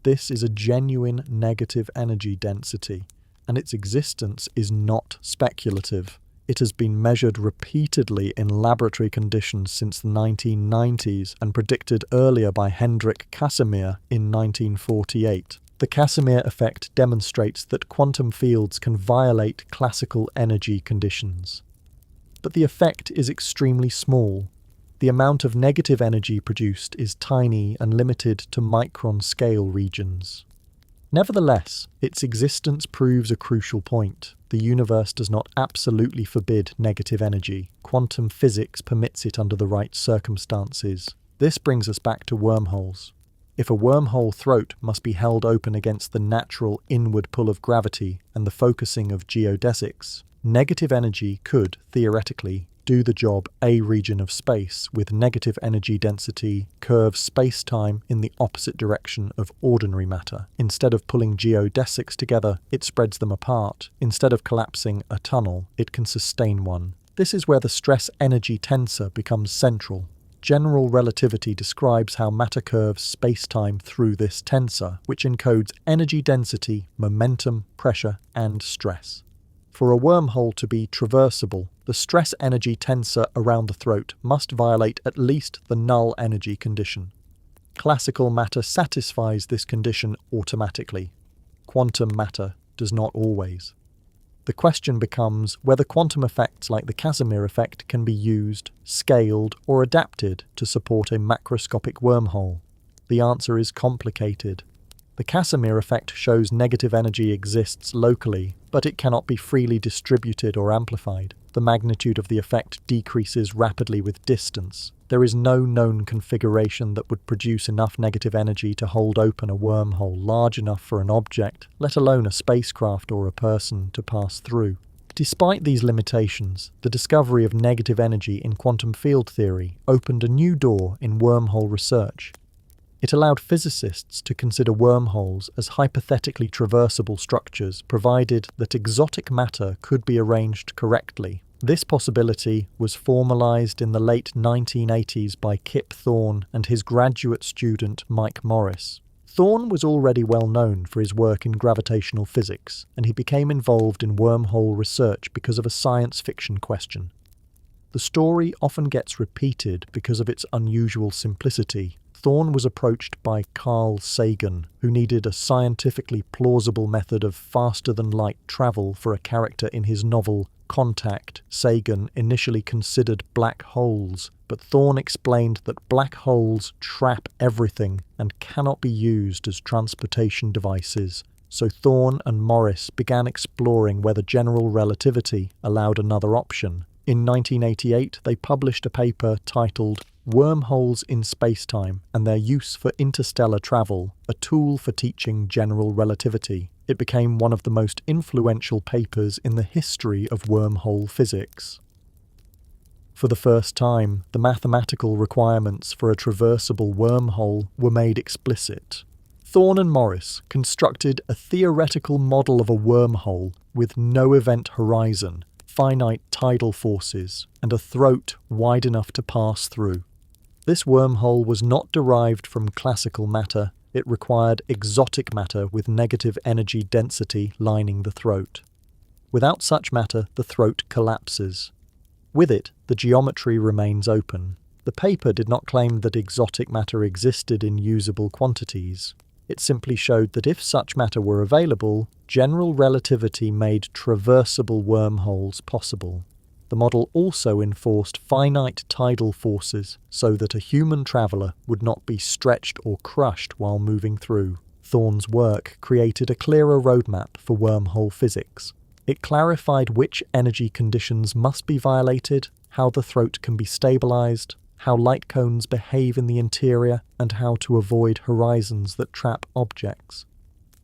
A: This is a genuine negative energy density, and its existence is not speculative. It has been measured repeatedly in laboratory conditions since the 1990s and predicted earlier by Hendrik Casimir in 1948. The Casimir effect demonstrates that quantum fields can violate classical energy conditions. But the effect is extremely small. The amount of negative energy produced is tiny and limited to micron-scale regions. Nevertheless, its existence proves a crucial point. The universe does not absolutely forbid negative energy. Quantum physics permits it under the right circumstances. This brings us back to wormholes. If a wormhole throat must be held open against the natural inward pull of gravity and the focusing of geodesics, negative energy could, theoretically, do the job a region of space with negative energy density curves space-time in the opposite direction of ordinary matter. Instead of pulling geodesics together, it spreads them apart. Instead of collapsing a tunnel, it can sustain one. This is where the stress-energy tensor becomes central. General relativity describes how matter curves space-time through this tensor, which encodes energy density, momentum, pressure, and stress. For a wormhole to be traversable, the stress-energy tensor around the throat must violate at least the null energy condition. Classical matter satisfies this condition automatically. Quantum matter does not always. The question becomes whether quantum effects like the Casimir effect can be used, scaled, or adapted to support a macroscopic wormhole. The answer is complicated. The Casimir effect shows negative energy exists locally, but it cannot be freely distributed or amplified. The magnitude of the effect decreases rapidly with distance. There is no known configuration that would produce enough negative energy to hold open a wormhole large enough for an object, let alone a spacecraft or a person, to pass through. Despite these limitations, the discovery of negative energy in quantum field theory opened a new door in wormhole research. It allowed physicists to consider wormholes as hypothetically traversable structures provided that exotic matter could be arranged correctly. This possibility was formalized in the late 1980s by Kip Thorne and his graduate student Mike Morris. Thorne was already well known for his work in gravitational physics, and he became involved in wormhole research because of a science fiction question. The story often gets repeated because of its unusual simplicity. Thorne was approached by Carl Sagan, who needed a scientifically plausible method of faster-than-light travel for a character in his novel Contact. Sagan initially considered black holes, but Thorne explained that black holes trap everything and cannot be used as transportation devices. So Thorne and Morris began exploring whether general relativity allowed another option. In 1988, they published a paper titled Wormholes in Spacetime and Their Use for Interstellar Travel, a Tool for Teaching General Relativity. It became one of the most influential papers in the history of wormhole physics. For the first time, the mathematical requirements for a traversable wormhole were made explicit. Thorne and Morris constructed a theoretical model of a wormhole with no event horizon, finite tidal forces, and a throat wide enough to pass through. This wormhole was not derived from classical matter. It required exotic matter with negative energy density lining the throat. Without such matter, the throat collapses. With it, the geometry remains open. The paper did not claim that exotic matter existed in usable quantities. It simply showed that if such matter were available, general relativity made traversable wormholes possible. The model also enforced finite tidal forces so that a human traveller would not be stretched or crushed while moving through. Thorne's work created a clearer roadmap for wormhole physics. It clarified which energy conditions must be violated, how the throat can be stabilized, how light cones behave in the interior, and how to avoid horizons that trap objects.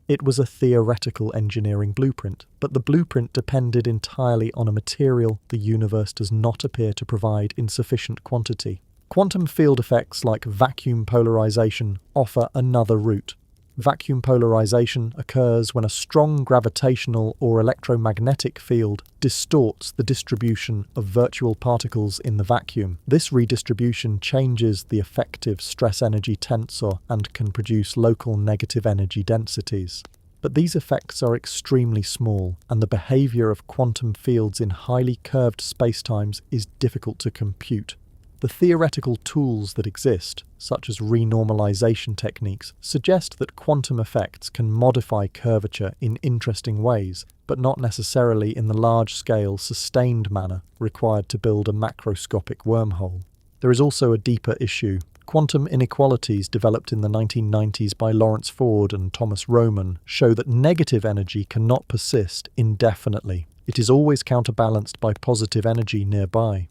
A: It was a theoretical engineering blueprint, but the blueprint depended entirely on a material the universe does not appear to provide in sufficient quantity. Quantum field effects like vacuum polarization offer another route. Vacuum polarization occurs when a strong gravitational or electromagnetic field distorts the distribution of virtual particles in the vacuum. This redistribution changes the effective stress-energy tensor and can produce local negative energy densities. But these effects are extremely small, and the behavior of quantum fields in highly curved spacetimes is difficult to compute. The theoretical tools that exist, such as renormalization techniques, suggest that quantum effects can modify curvature in interesting ways, but not necessarily in the large-scale, sustained manner required to build a macroscopic wormhole. There is also a deeper issue. Quantum inequalities developed in the 1990s by Lawrence Ford and Thomas Roman show that negative energy cannot persist indefinitely. It is always counterbalanced by positive energy nearby.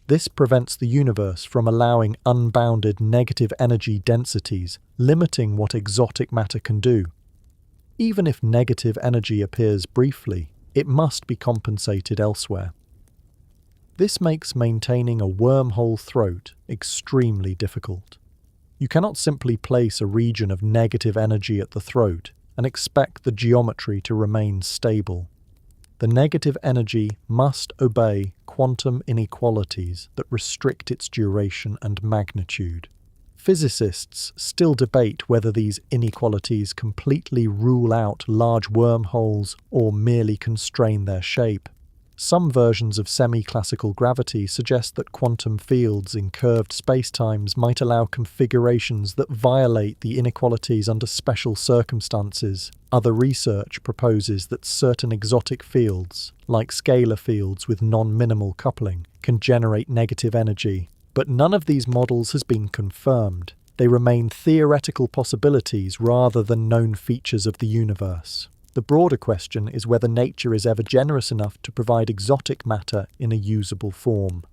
A: This prevents the universe from allowing unbounded negative energy densities, limiting what exotic matter can do. Even if negative energy appears briefly, it must be compensated elsewhere. This makes maintaining a wormhole throat extremely difficult. You cannot simply place a region of negative energy at the throat and expect the geometry to remain stable. The negative energy must obey quantum inequalities that restrict its duration and magnitude. Physicists still debate whether these inequalities completely rule out large wormholes or merely constrain their shape. Some versions of semi-classical gravity suggest that quantum fields in curved spacetimes might allow configurations that violate the inequalities under special circumstances. Other research proposes that certain exotic fields, like scalar fields with non-minimal coupling, can generate negative energy. But none of these models has been confirmed. They remain theoretical possibilities rather than known features of the universe. The broader question is whether nature is ever generous enough to provide exotic matter in a usable form.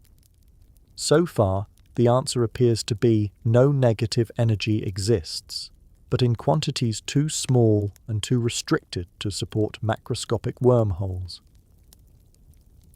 A: So far, the answer appears to be no negative energy exists, but in quantities too small and too restricted to support macroscopic wormholes.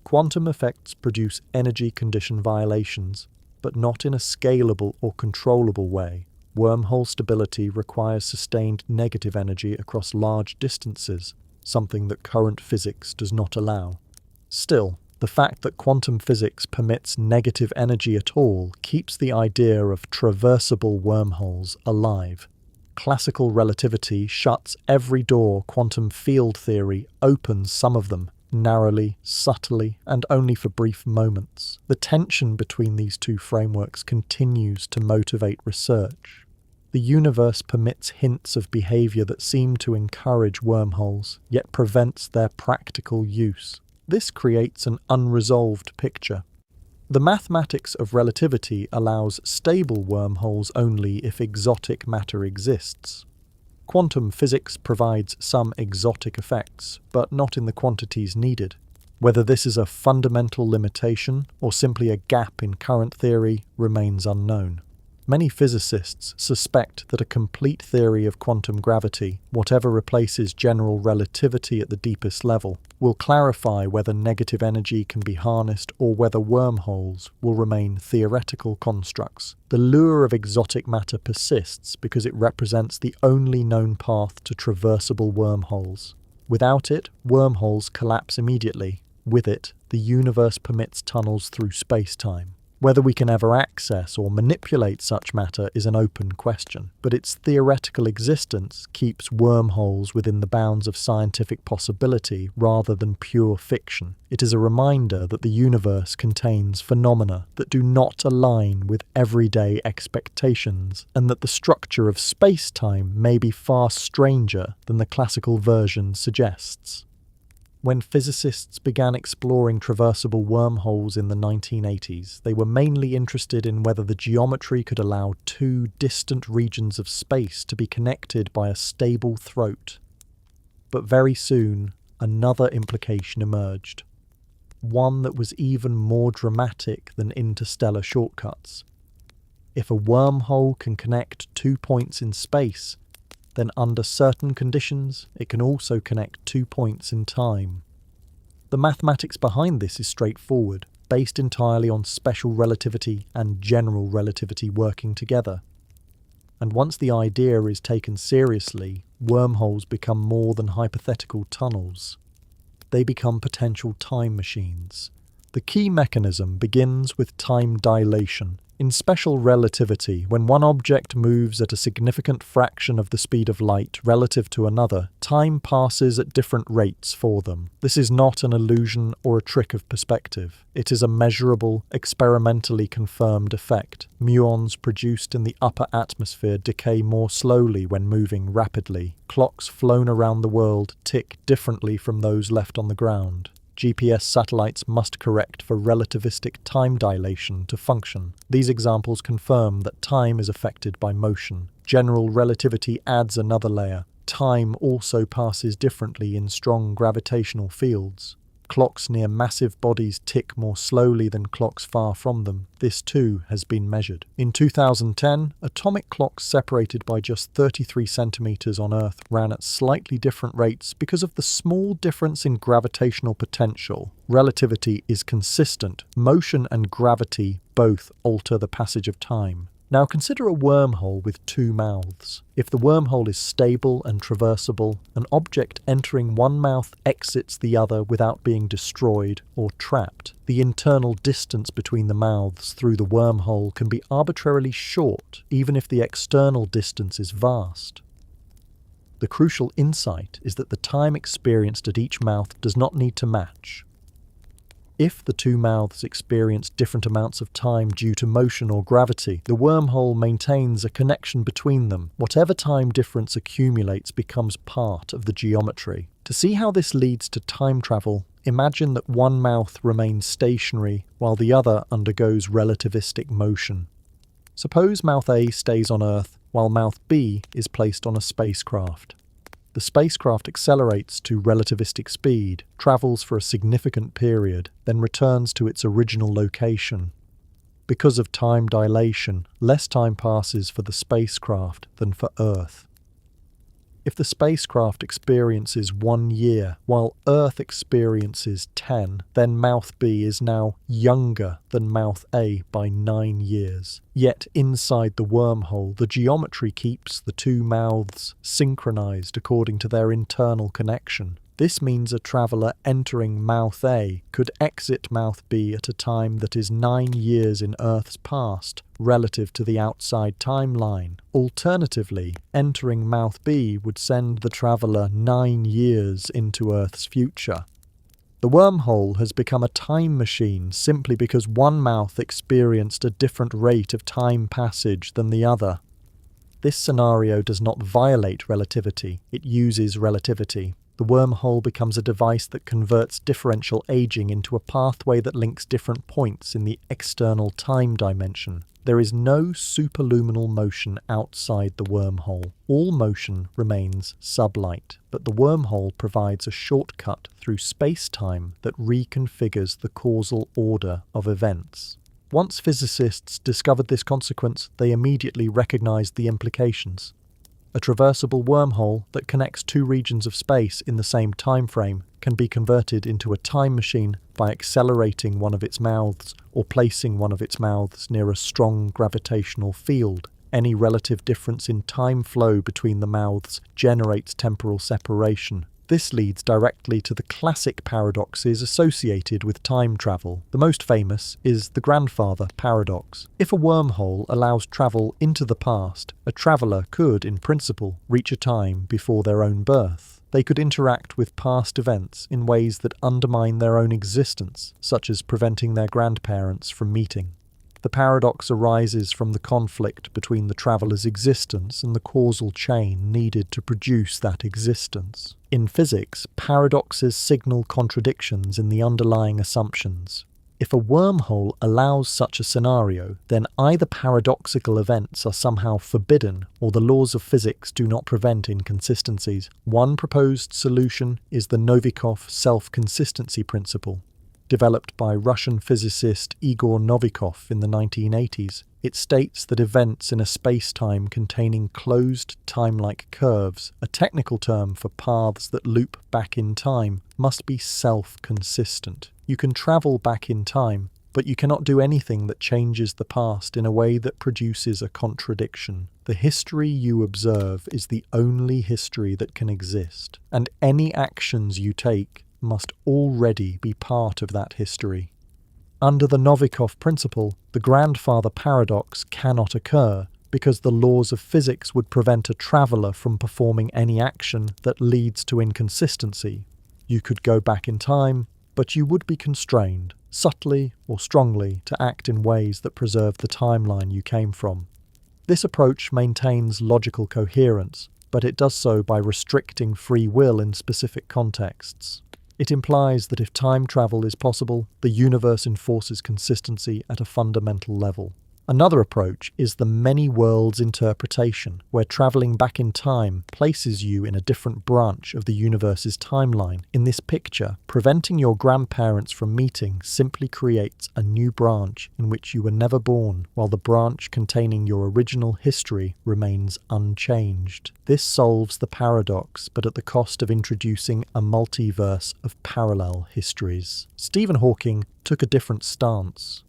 A: Quantum effects produce energy condition violations, but not in a scalable or controllable way. Wormhole stability requires sustained negative energy across large distances, something that current physics does not allow. Still, the fact that quantum physics permits negative energy at all keeps the idea of traversable wormholes alive. Classical relativity shuts every door quantum field theory opens some of them. narrowly, subtly, and only for brief moments. The tension between these two frameworks continues to motivate research. The universe permits hints of behavior that seem to encourage wormholes, yet prevents their practical use. This creates an unresolved picture. The mathematics of relativity allows stable wormholes only if exotic matter exists. Quantum physics provides some exotic effects, but not in the quantities needed. Whether this is a fundamental limitation or simply a gap in current theory remains unknown. Many physicists suspect that a complete theory of quantum gravity, whatever replaces general relativity at the deepest level, will clarify whether negative energy can be harnessed or whether wormholes will remain theoretical constructs. The lure of exotic matter persists because it represents the only known path to traversable wormholes. Without it, wormholes collapse immediately. With it, the universe permits tunnels through space-time. Whether we can ever access or manipulate such matter is an open question, but its theoretical existence keeps wormholes within the bounds of scientific possibility rather than pure fiction. It is a reminder that the universe contains phenomena that do not align with everyday expectations, and that the structure of space-time may be far stranger than the classical version suggests. When physicists began exploring traversable wormholes in the 1980s, they were mainly interested in whether the geometry could allow two distant regions of space to be connected by a stable throat. But very soon, another implication emerged. One that was even more dramatic than interstellar shortcuts. If a wormhole can connect 2 points in space, then under certain conditions, it can also connect 2 points in time. The mathematics behind this is straightforward, based entirely on special relativity and general relativity working together. And once the idea is taken seriously, wormholes become more than hypothetical tunnels. They become potential time machines. The key mechanism begins with time dilation. In special relativity, when one object moves at a significant fraction of the speed of light relative to another, time passes at different rates for them. This is not an illusion or a trick of perspective. It is a measurable, experimentally confirmed effect. Muons produced in the upper atmosphere decay more slowly when moving rapidly. Clocks flown around the world tick differently from those left on the ground. GPS satellites must correct for relativistic time dilation to function. These examples confirm that time is affected by motion. General relativity adds another layer. Time also passes differently in strong gravitational fields. Clocks near massive bodies tick more slowly than clocks far from them. This too has been measured. In 2010, atomic clocks separated by just 33 centimeters on Earth ran at slightly different rates because of the small difference in gravitational potential. Relativity is consistent. Motion and gravity both alter the passage of time. Now consider a wormhole with two mouths. If the wormhole is stable and traversable, an object entering one mouth exits the other without being destroyed or trapped. The internal distance between the mouths through the wormhole can be arbitrarily short, even if the external distance is vast. The crucial insight is that the time experienced at each mouth does not need to match. If the two mouths experience different amounts of time due to motion or gravity, the wormhole maintains a connection between them. Whatever time difference accumulates becomes part of the geometry. To see how this leads to time travel, imagine that one mouth remains stationary while the other undergoes relativistic motion. Suppose mouth A stays on Earth while mouth B is placed on a spacecraft. The spacecraft accelerates to relativistic speed, travels for a significant period, then returns to its original location. Because of time dilation, less time passes for the spacecraft than for Earth. If the spacecraft experiences 1 year, while Earth experiences 10, then mouth B is now younger than mouth A by 9 years. Yet inside the wormhole, the geometry keeps the two mouths synchronized according to their internal connection. This means a traveller entering mouth A could exit mouth B at a time that is 9 years in Earth's past relative to the outside timeline. Alternatively, entering mouth B would send the traveller 9 years into Earth's future. The wormhole has become a time machine simply because one mouth experienced a different rate of time passage than the other. This scenario does not violate relativity, it uses relativity. The wormhole becomes a device that converts differential aging into a pathway that links different points in the external time dimension. There is no superluminal motion outside the wormhole. All motion remains sublight, but the wormhole provides a shortcut through space-time that reconfigures the causal order of events. Once physicists discovered this consequence, they immediately recognized the implications. A traversable wormhole that connects two regions of space in the same time frame can be converted into a time machine by accelerating one of its mouths or placing one of its mouths near a strong gravitational field. Any relative difference in time flow between the mouths generates temporal separation. This leads directly to the classic paradoxes associated with time travel. The most famous is the grandfather paradox. If a wormhole allows travel into the past, a traveller could, in principle, reach a time before their own birth. They could interact with past events in ways that undermine their own existence, such as preventing their grandparents from meeting. The paradox arises from the conflict between the traveller's existence and the causal chain needed to produce that existence. In physics, paradoxes signal contradictions in the underlying assumptions. If a wormhole allows such a scenario, then either paradoxical events are somehow forbidden or the laws of physics do not prevent inconsistencies. One proposed solution is the Novikov self-consistency principle. Developed by Russian physicist Igor Novikov in the 1980s, it states that events in a space-time containing closed time-like curves, a technical term for paths that loop back in time, must be self-consistent. You can travel back in time, but you cannot do anything that changes the past in a way that produces a contradiction. The history you observe is the only history that can exist, and any actions you take must already be part of that history. Under the Novikov principle, the grandfather paradox cannot occur because the laws of physics would prevent a traveller from performing any action that leads to inconsistency. You could go back in time, but you would be constrained, subtly or strongly, to act in ways that preserve the timeline you came from. This approach maintains logical coherence, but it does so by restricting free will in specific contexts. It implies that if time travel is possible, the universe enforces consistency at a fundamental level. Another approach is the many worlds interpretation, where travelling back in time places you in a different branch of the universe's timeline. In this picture, preventing your grandparents from meeting simply creates a new branch in which you were never born, while the branch containing your original history remains unchanged. This solves the paradox, but at the cost of introducing a multiverse of parallel histories. Stephen Hawking took a different stance.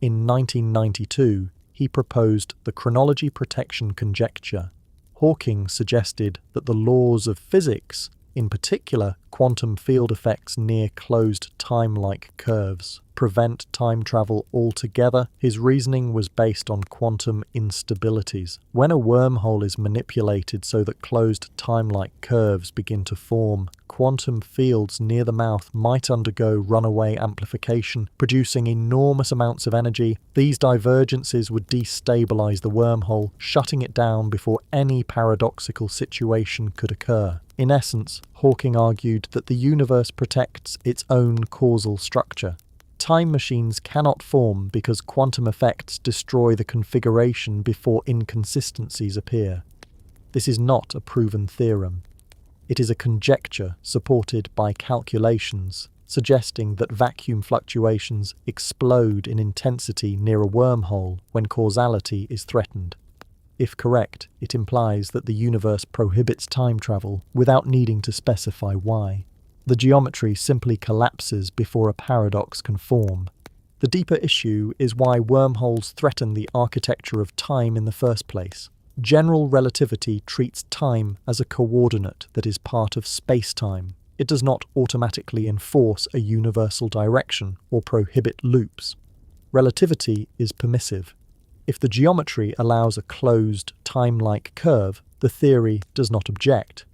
A: In 1992, he proposed the chronology protection conjecture. Hawking suggested that the laws of physics, in particular quantum field effects near closed time-like curves, prevent time travel altogether. His reasoning was based on quantum instabilities. When a wormhole is manipulated so that closed time-like curves begin to form, quantum fields near the mouth might undergo runaway amplification, producing enormous amounts of energy. These divergences would destabilize the wormhole, shutting it down before any paradoxical situation could occur. In essence, Hawking argued that the universe protects its own causal structure. Time machines cannot form because quantum effects destroy the configuration before inconsistencies appear. This is not a proven theorem. It is a conjecture supported by calculations, suggesting that vacuum fluctuations explode in intensity near a wormhole when causality is threatened. If correct, it implies that the universe prohibits time travel without needing to specify why. The geometry simply collapses before a paradox can form. The deeper issue is why wormholes threaten the architecture of time in the first place. General relativity treats time as a coordinate that is part of space-time. It does not automatically enforce a universal direction or prohibit loops. Relativity is permissive. If the geometry allows a closed, time-like curve, the theory does not object.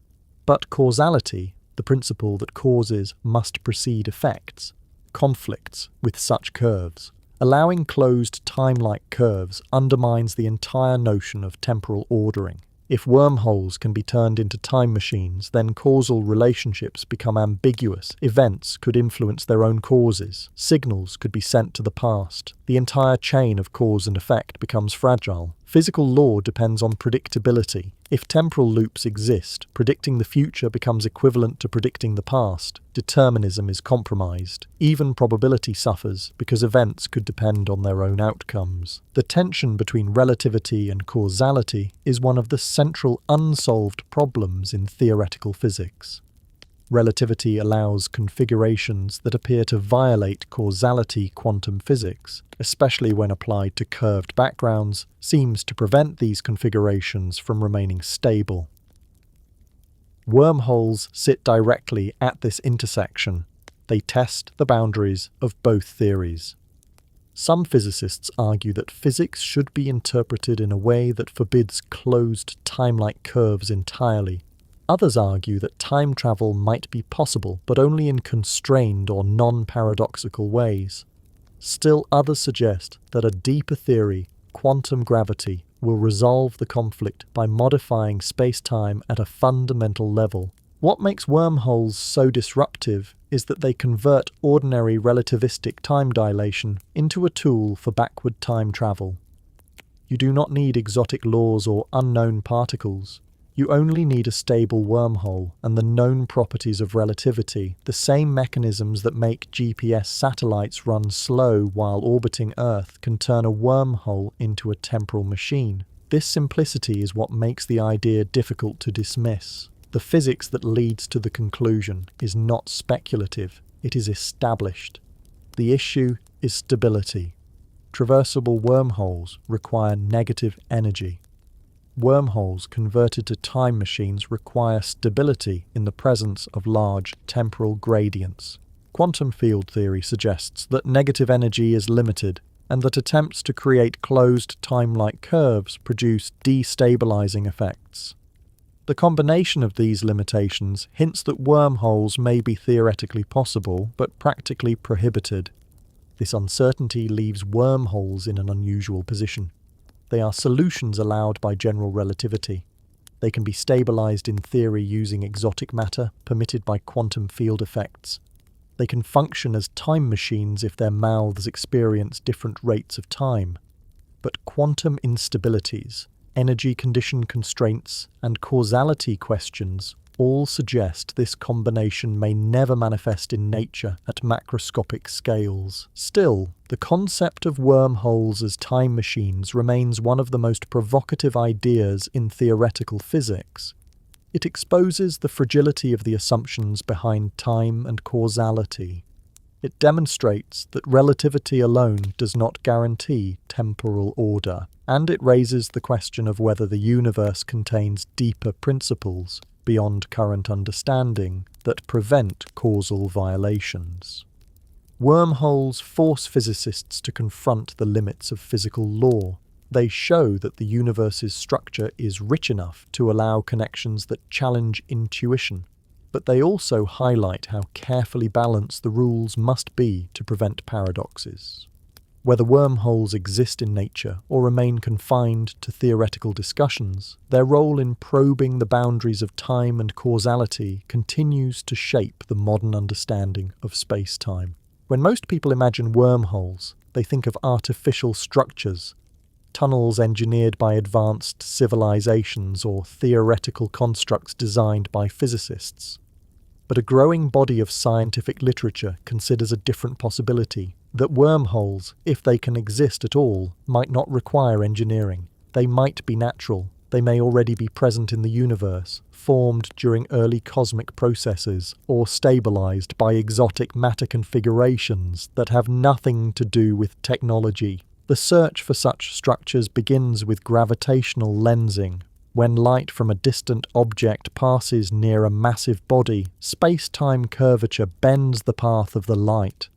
A: But causality, the principle that causes must precede effects, conflicts with such curves. Allowing closed time-like curves undermines the entire notion of temporal ordering. If wormholes can be turned into time machines, then causal relationships become ambiguous. Events could influence their own causes. Signals could be sent to the past. The entire chain of cause and effect becomes fragile. Physical law depends on predictability. If temporal loops exist, predicting the future becomes equivalent to predicting the past. Determinism is compromised. Even probability suffers because events could depend on their own outcomes. The tension between relativity and causality is one of the central unsolved problems in theoretical physics. Relativity allows configurations that appear to violate causality. Quantum physics, especially when applied to curved backgrounds, seems to prevent these configurations from remaining stable. Wormholes sit directly at this intersection. They test the boundaries of both theories. Some physicists argue that physics should be interpreted in a way that forbids closed time-like curves entirely. Others argue that time travel might be possible, but only in constrained or non-paradoxical ways. Still others suggest that a deeper theory, quantum gravity, will resolve the conflict by modifying space-time at a fundamental level. What makes wormholes so disruptive is that they convert ordinary relativistic time dilation into a tool for backward time travel. You do not need exotic laws or unknown particles. You only need a stable wormhole and the known properties of relativity, the same mechanisms that make GPS satellites run slow while orbiting Earth can turn a wormhole into a temporal machine. This simplicity is what makes the idea difficult to dismiss. The physics that leads to the conclusion is not speculative, it is established. The issue is stability. Traversable wormholes require negative energy. Wormholes converted to time machines require stability in the presence of large temporal gradients. Quantum field theory suggests that negative energy is limited and that attempts to create closed time-like curves produce destabilizing effects. The combination of these limitations hints that wormholes may be theoretically possible but practically prohibited. This uncertainty leaves wormholes in an unusual position. They are solutions allowed by general relativity. They can be stabilized in theory using exotic matter permitted by quantum field effects. They can function as time machines if their mouths experience different rates of time. But quantum instabilities, energy condition constraints, and causality questions all suggest this combination may never manifest in nature at macroscopic scales. Still, the concept of wormholes as time machines remains one of the most provocative ideas in theoretical physics. It exposes the fragility of the assumptions behind time and causality. It demonstrates that relativity alone does not guarantee temporal order, and it raises the question of whether the universe contains deeper principles beyond current understanding that prevent causal violations. Wormholes force physicists to confront the limits of physical law. They show that the universe's structure is rich enough to allow connections that challenge intuition, but they also highlight how carefully balanced the rules must be to prevent paradoxes. Whether wormholes exist in nature or remain confined to theoretical discussions, their role in probing the boundaries of time and causality continues to shape the modern understanding of space-time. When most people imagine wormholes, they think of artificial structures, tunnels engineered by advanced civilizations or theoretical constructs designed by physicists. But a growing body of scientific literature considers a different possibility, that wormholes, if they can exist at all, might not require engineering. They might be natural. They may already be present in the universe, formed during early cosmic processes, or stabilized by exotic matter configurations that have nothing to do with technology. The search for such structures begins with gravitational lensing. When light from a distant object passes near a massive body, space-time curvature bends the path of the light.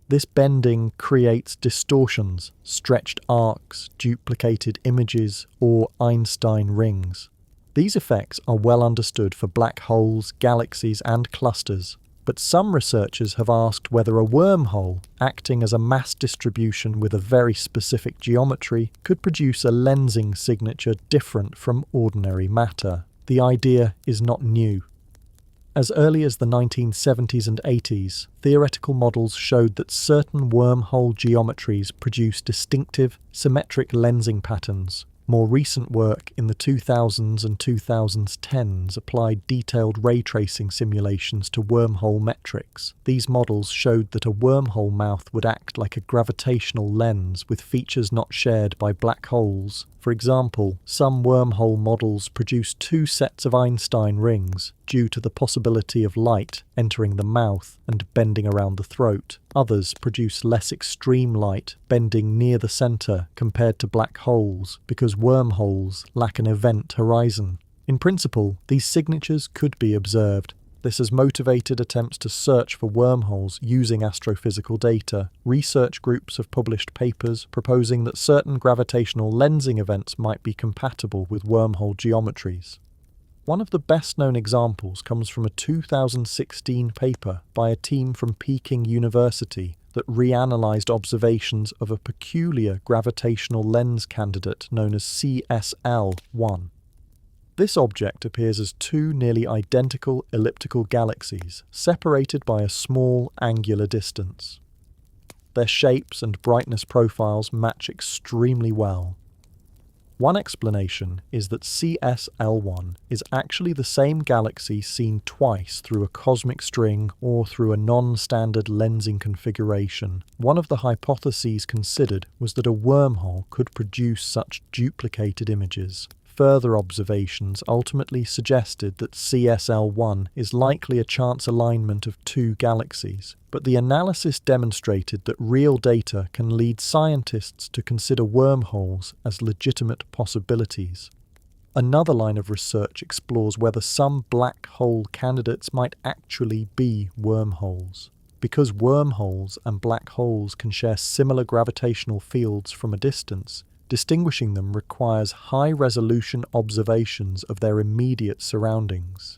A: This bending creates distortions, stretched arcs, duplicated images, or Einstein rings. These effects are well understood for black holes, galaxies, and clusters, but some researchers have asked whether a wormhole, acting as a mass distribution with a very specific geometry, could produce a lensing signature different from ordinary matter. The idea is not new. As early as the 1970s and 80s, theoretical models showed that certain wormhole geometries produce distinctive, symmetric lensing patterns. More recent work in the 2000s and 2010s applied detailed ray tracing simulations to wormhole metrics. These models showed that a wormhole mouth would act like a gravitational lens with features not shared by black holes. For example, some wormhole models produce two sets of Einstein rings due to the possibility of light entering the mouth and bending around the throat. Others produce less extreme light bending near the center compared to black holes because wormholes lack an event horizon. In principle, these signatures could be observed. This has motivated attempts to search for wormholes using astrophysical data. Research groups have published papers proposing that certain gravitational lensing events might be compatible with wormhole geometries. One of the best-known examples comes from a 2016 paper by a team from Peking University that reanalyzed observations of a peculiar gravitational lens candidate known as CSL-1. This object appears as two nearly identical elliptical galaxies, separated by a small angular distance. Their shapes and brightness profiles match extremely well. One explanation is that CSL-1 is actually the same galaxy seen twice through a cosmic string or through a non-standard lensing configuration. One of the hypotheses considered was that a wormhole could produce such duplicated images. Further observations ultimately suggested that CSL-1 is likely a chance alignment of two galaxies, but the analysis demonstrated that real data can lead scientists to consider wormholes as legitimate possibilities. Another line of research explores whether some black hole candidates might actually be wormholes. Because wormholes and black holes can share similar gravitational fields from a distance, distinguishing them requires high-resolution observations of their immediate surroundings.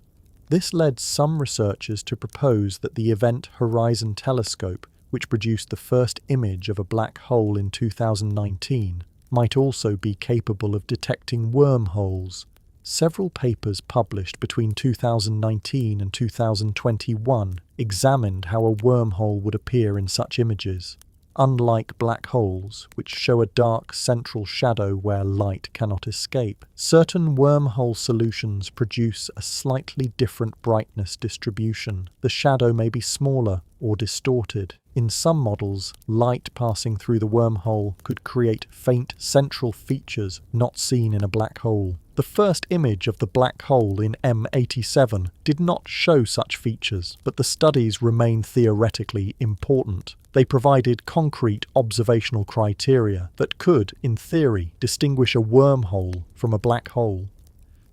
A: This led some researchers to propose that the Event Horizon Telescope, which produced the first image of a black hole in 2019, might also be capable of detecting wormholes. Several papers published between 2019 and 2021 examined how a wormhole would appear in such images. Unlike black holes, which show a dark central shadow where light cannot escape, certain wormhole solutions produce a slightly different brightness distribution. The shadow may be smaller or distorted. In some models, light passing through the wormhole could create faint central features not seen in a black hole. The first image of the black hole in M87 did not show such features, but the studies remain theoretically important. They provided concrete observational criteria that could, in theory, distinguish a wormhole from a black hole.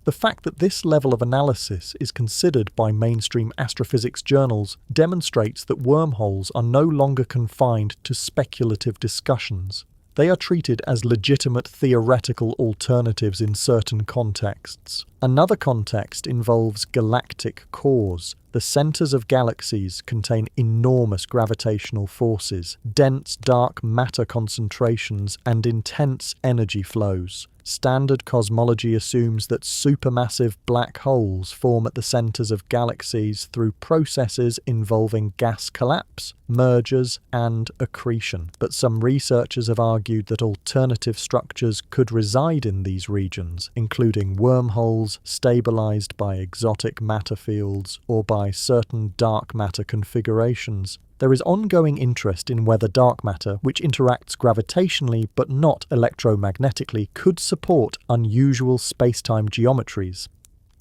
A: The fact that this level of analysis is considered by mainstream astrophysics journals demonstrates that wormholes are no longer confined to speculative discussions. They are treated as legitimate theoretical alternatives in certain contexts. Another context involves galactic cores. The centers of galaxies contain enormous gravitational forces, dense dark matter concentrations, and intense energy flows. Standard cosmology assumes that supermassive black holes form at the centers of galaxies through processes involving gas collapse, mergers, and accretion. But some researchers have argued that alternative structures could reside in these regions, including wormholes stabilized by exotic matter fields or by certain dark matter configurations. There is ongoing interest in whether dark matter, which interacts gravitationally but not electromagnetically, could support unusual spacetime geometries.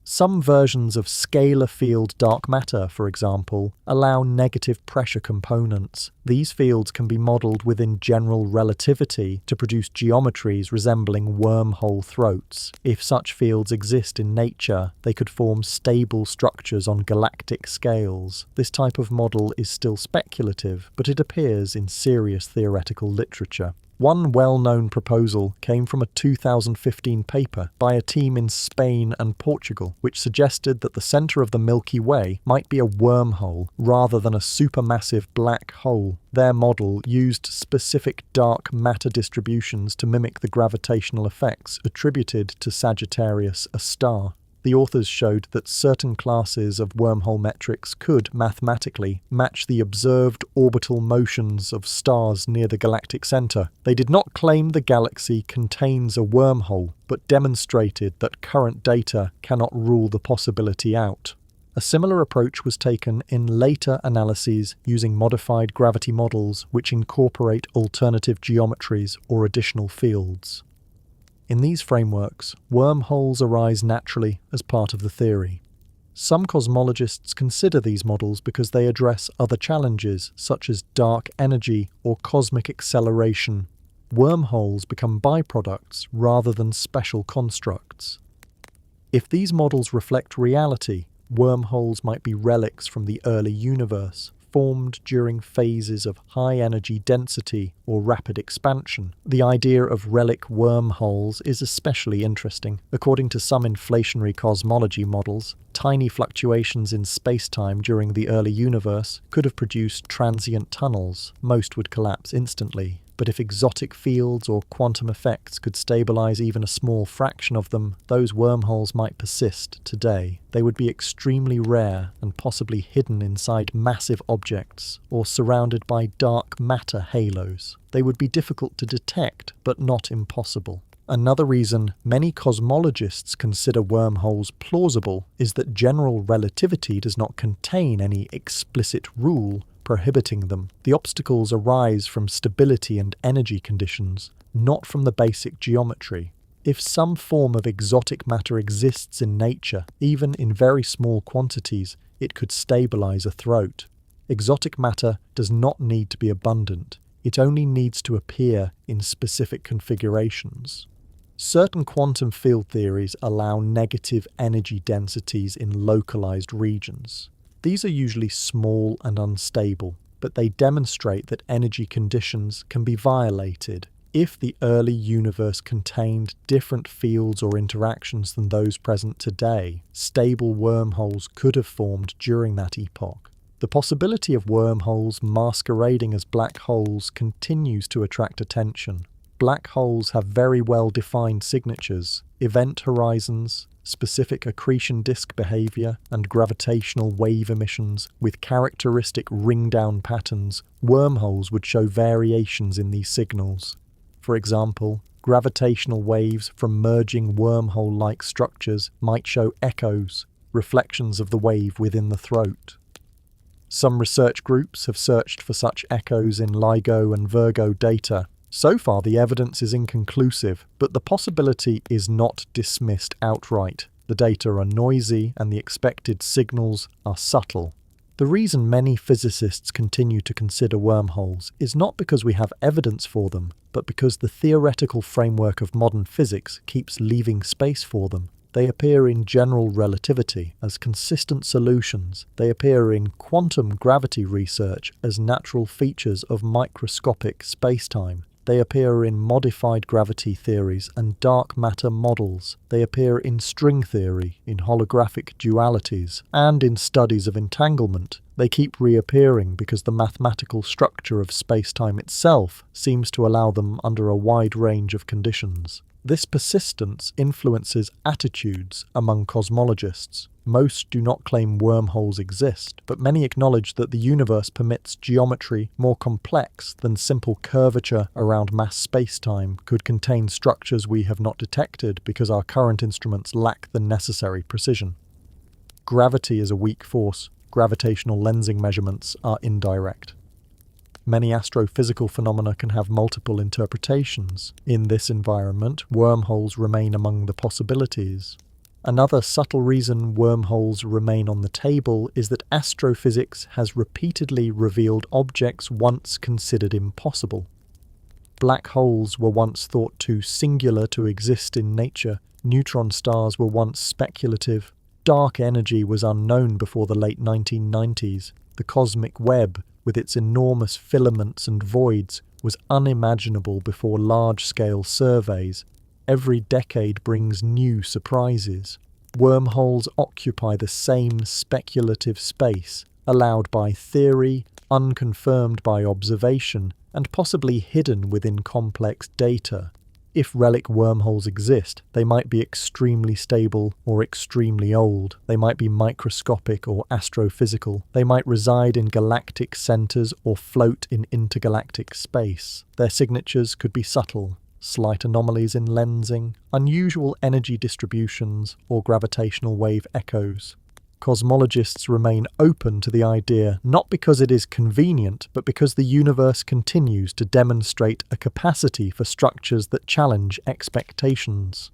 A: Some versions of scalar field dark matter, for example, allow negative pressure components. These fields can be modelled within general relativity to produce geometries resembling wormhole throats. If such fields exist in nature, they could form stable structures on galactic scales. This type of model is still speculative, but it appears in serious theoretical literature. One well-known proposal came from a 2015 paper by a team in Spain and Portugal, which suggested that the center of the Milky Way might be a wormhole rather than a supermassive black hole. Their model used specific dark matter distributions to mimic the gravitational effects attributed to Sagittarius, a star. The authors showed that certain classes of wormhole metrics could, mathematically, match the observed orbital motions of stars near the galactic center. They did not claim the galaxy contains a wormhole, but demonstrated that current data cannot rule the possibility out. A similar approach was taken in later analyses using modified gravity models which incorporate alternative geometries or additional fields. In these frameworks, wormholes arise naturally as part of the theory. Some cosmologists consider these models because they address other challenges, such as dark energy or cosmic acceleration. Wormholes become byproducts rather than special constructs. If these models reflect reality, wormholes might be relics from the early universe, formed during phases of high energy density or rapid expansion. The idea of relic wormholes is especially interesting. According to some inflationary cosmology models, tiny fluctuations in spacetime during the early universe could have produced transient tunnels. Most would collapse instantly. But if exotic fields or quantum effects could stabilize even a small fraction of them, those wormholes might persist today. They would be extremely rare and possibly hidden inside massive objects or surrounded by dark matter halos. They would be difficult to detect, but not impossible. Another reason many cosmologists consider wormholes plausible is that general relativity does not contain any explicit rule prohibiting them. The obstacles arise from stability and energy conditions, not from the basic geometry. If some form of exotic matter exists in nature, even in very small quantities, it could stabilize a throat. Exotic matter does not need to be abundant. It only needs to appear in specific configurations. Certain quantum field theories allow negative energy densities in localized regions. These are usually small and unstable, but they demonstrate that energy conditions can be violated. If the early universe contained different fields or interactions than those present today, stable wormholes could have formed during that epoch. The possibility of wormholes masquerading as black holes continues to attract attention. Black holes have very well-defined signatures, event horizons, specific accretion disk behavior, and gravitational wave emissions with characteristic ring-down patterns. Wormholes would show variations in these signals. For example, gravitational waves from merging wormhole-like structures might show echoes, reflections of the wave within the throat. Some research groups have searched for such echoes in LIGO and Virgo data. So far, the evidence is inconclusive, but the possibility is not dismissed outright. The data are noisy and the expected signals are subtle. The reason many physicists continue to consider wormholes is not because we have evidence for them, but because the theoretical framework of modern physics keeps leaving space for them. They appear in general relativity as consistent solutions. They appear in quantum gravity research as natural features of microscopic spacetime. They appear in modified gravity theories and dark matter models. They appear in string theory, in holographic dualities, and in studies of entanglement. They keep reappearing because the mathematical structure of spacetime itself seems to allow them under a wide range of conditions. This persistence influences attitudes among cosmologists. Most do not claim wormholes exist, but many acknowledge that the universe permits geometry more complex than simple curvature around mass spacetime could contain structures we have not detected because our current instruments lack the necessary precision. Gravity is a weak force. Gravitational lensing measurements are indirect. Many astrophysical phenomena can have multiple interpretations. In this environment, wormholes remain among the possibilities. Another subtle reason wormholes remain on the table is that astrophysics has repeatedly revealed objects once considered impossible. Black holes were once thought too singular to exist in nature. Neutron stars were once speculative. Dark energy was unknown before the late 1990s. The cosmic web, with its enormous filaments and voids, was unimaginable before large-scale surveys, every decade brings new surprises. Wormholes occupy the same speculative space, allowed by theory, unconfirmed by observation, and possibly hidden within complex data. If relic wormholes exist, they might be extremely stable or extremely old. They might be microscopic or astrophysical. They might reside in galactic centers or float in intergalactic space. Their signatures could be subtle, slight anomalies in lensing, unusual energy distributions, or gravitational wave echoes. Cosmologists remain open to the idea not because it is convenient, but because the universe continues to demonstrate a capacity for structures that challenge expectations.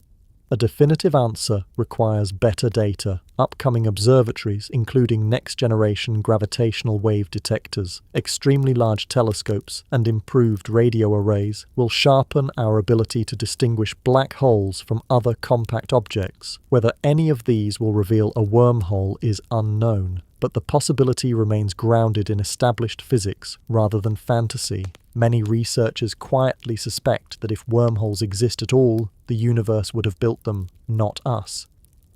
A: A definitive answer requires better data. Upcoming observatories, including next-generation gravitational wave detectors, extremely large telescopes, and improved radio arrays, will sharpen our ability to distinguish black holes from other compact objects. Whether any of these will reveal a wormhole is unknown, but the possibility remains grounded in established physics rather than fantasy. Many researchers quietly suspect that if wormholes exist at all, the universe would have built them, not us.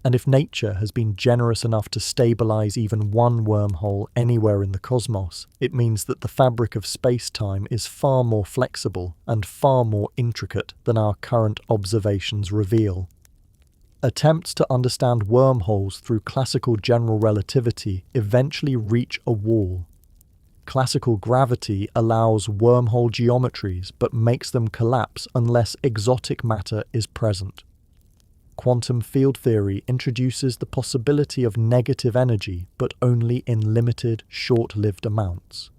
A: And if nature has been generous enough to stabilize even one wormhole anywhere in the cosmos, it means that the fabric of space-time is far more flexible and far more intricate than our current observations reveal. Attempts to understand wormholes through classical general relativity eventually reach a wall. Classical gravity allows wormhole geometries but makes them collapse unless exotic matter is present. Quantum field theory introduces the possibility of negative energy, but only in limited, short-lived amounts.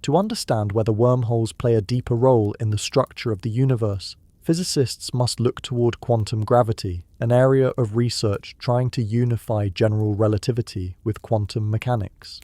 A: To understand whether wormholes play a deeper role in the structure of the universe, physicists must look toward quantum gravity, an area of research trying to unify general relativity with quantum mechanics.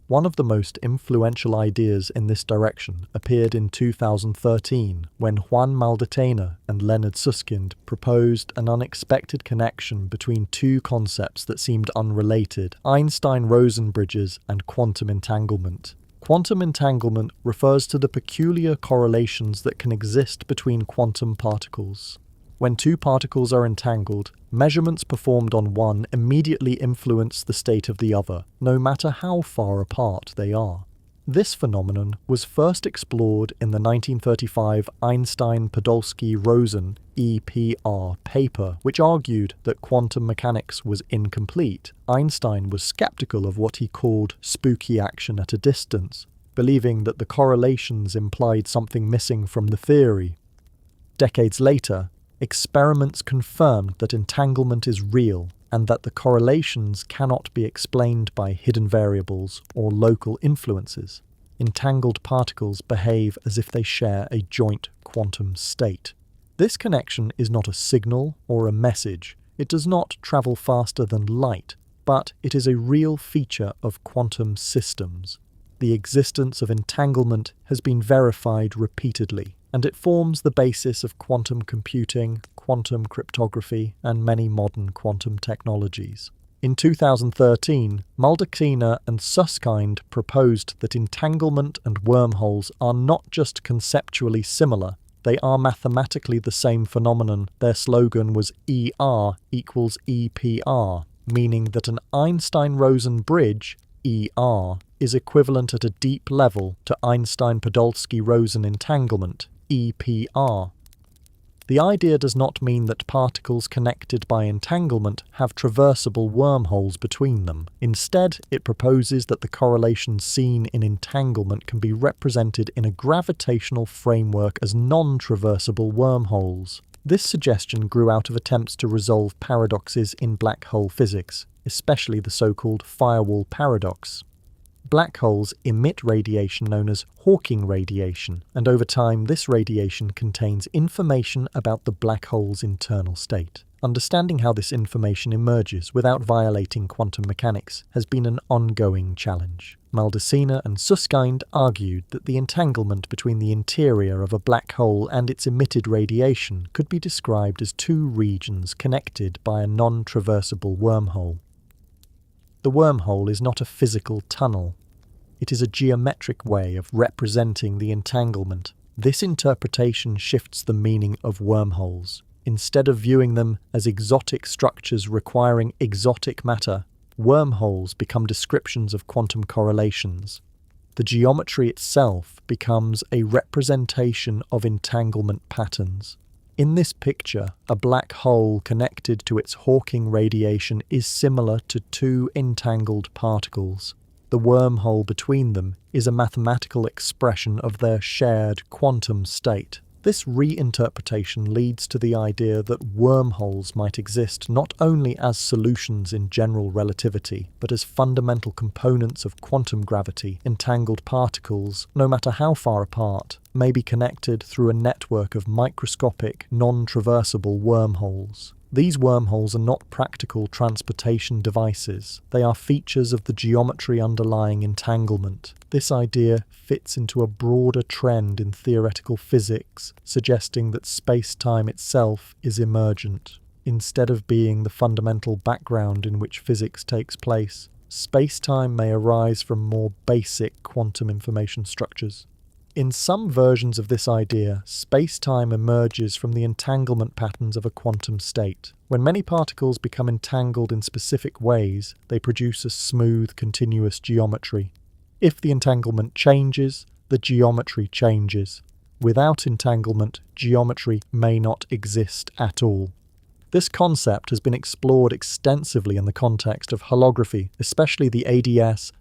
A: One of the most influential ideas in this direction appeared in 2013 when Juan Maldacena and Leonard Susskind proposed an unexpected connection between two concepts that seemed unrelated: Einstein-Rosen bridges and quantum entanglement. Quantum entanglement refers to the peculiar correlations that can exist between quantum particles. When two particles are entangled, measurements performed on one immediately influence the state of the other, no matter how far apart they are. This phenomenon was first explored in the 1935 Einstein-Podolsky-Rosen (EPR) paper, which argued that quantum mechanics was incomplete. Einstein was skeptical of what he called spooky action at a distance, believing that the correlations implied something missing from the theory. Decades later, experiments confirmed that entanglement is real and that the correlations cannot be explained by hidden variables or local influences. Entangled particles behave as if they share a joint quantum state. This connection is not a signal or a message. It does not travel faster than light, but it is a real feature of quantum systems. The existence of entanglement has been verified repeatedly, and it forms the basis of quantum computing, quantum cryptography, and many modern quantum technologies. In 2013, Maldacena and Susskind proposed that entanglement and wormholes are not just conceptually similar, they are mathematically the same phenomenon. Their slogan was ER equals EPR, meaning that an Einstein-Rosen bridge, ER, is equivalent at a deep level to Einstein-Podolsky-Rosen entanglement, EPR. The idea does not mean that particles connected by entanglement have traversable wormholes between them. Instead, it proposes that the correlations seen in entanglement can be represented in a gravitational framework as non-traversable wormholes. This suggestion grew out of attempts to resolve paradoxes in black hole physics, especially the so-called firewall paradox. Black holes emit radiation known as Hawking radiation, and over time this radiation contains information about the black hole's internal state. Understanding how this information emerges without violating quantum mechanics has been an ongoing challenge. Maldacena and Susskind argued that the entanglement between the interior of a black hole and its emitted radiation could be described as two regions connected by a non-traversable wormhole. The wormhole is not a physical tunnel. It is a geometric way of representing the entanglement. This interpretation shifts the meaning of wormholes. Instead of viewing them as exotic structures requiring exotic matter, wormholes become descriptions of quantum correlations. The geometry itself becomes a representation of entanglement patterns. In this picture, a black hole connected to its Hawking radiation is similar to two entangled particles. The wormhole between them is a mathematical expression of their shared quantum state. This reinterpretation leads to the idea that wormholes might exist not only as solutions in general relativity, but as fundamental components of quantum gravity. Entangled particles, no matter how far apart, may be connected through a network of microscopic, non-traversable wormholes. These wormholes are not practical transportation devices. They are features of the geometry underlying entanglement. This idea fits into a broader trend in theoretical physics, suggesting that space-time itself is emergent. Instead of being the fundamental background in which physics takes place, space-time may arise from more basic quantum information structures. In some versions of this idea, space-time emerges from the entanglement patterns of a quantum state. When many particles become entangled in specific ways, they produce a smooth, continuous geometry. If the entanglement changes, the geometry changes. Without entanglement, geometry may not exist at all. This concept has been explored extensively in the context of holography, especially the ADS/CFT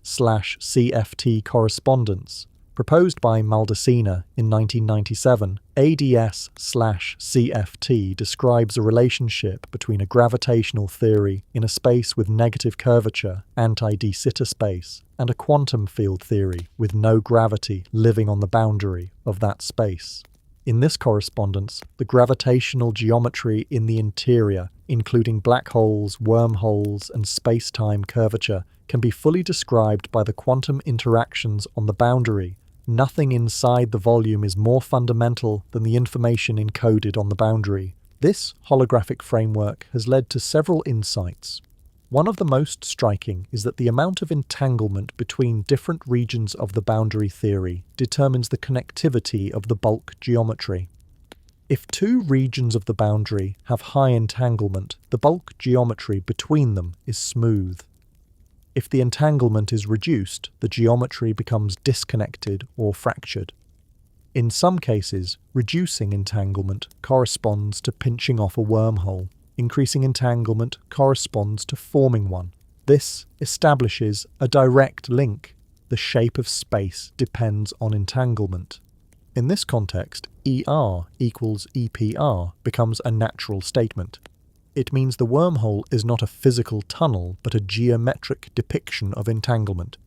A: correspondence. Proposed by Maldacena in 1997, ADS/CFT describes a relationship between a gravitational theory in a space with negative curvature, anti-de Sitter space, and a quantum field theory with no gravity living on the boundary of that space. In this correspondence, the gravitational geometry in the interior, including black holes, wormholes, and space-time curvature, can be fully described by the quantum interactions on the boundary. Nothing inside the volume is more fundamental than the information encoded on the boundary. This holographic framework has led to several insights. One of the most striking is that the amount of entanglement between different regions of the boundary theory determines the connectivity of the bulk geometry. If two regions of the boundary have high entanglement, the bulk geometry between them is smooth. If the entanglement is reduced, the geometry becomes disconnected or fractured. In some cases, reducing entanglement corresponds to pinching off a wormhole. Increasing entanglement corresponds to forming one. This establishes a direct link. The shape of space depends on entanglement. In this context, ER equals EPR becomes a natural statement. It means the wormhole is not a physical tunnel, but a geometric depiction of entanglement.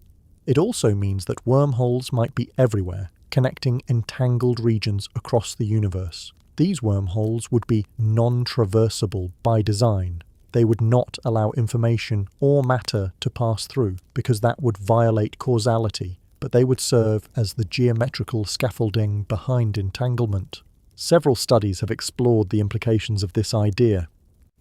A: It also means that wormholes might be everywhere, connecting entangled regions across the universe. These wormholes would be non-traversable by design. They would not allow information or matter to pass through, because that would violate causality, but they would serve as the geometrical scaffolding behind entanglement. Several studies have explored the implications of this idea.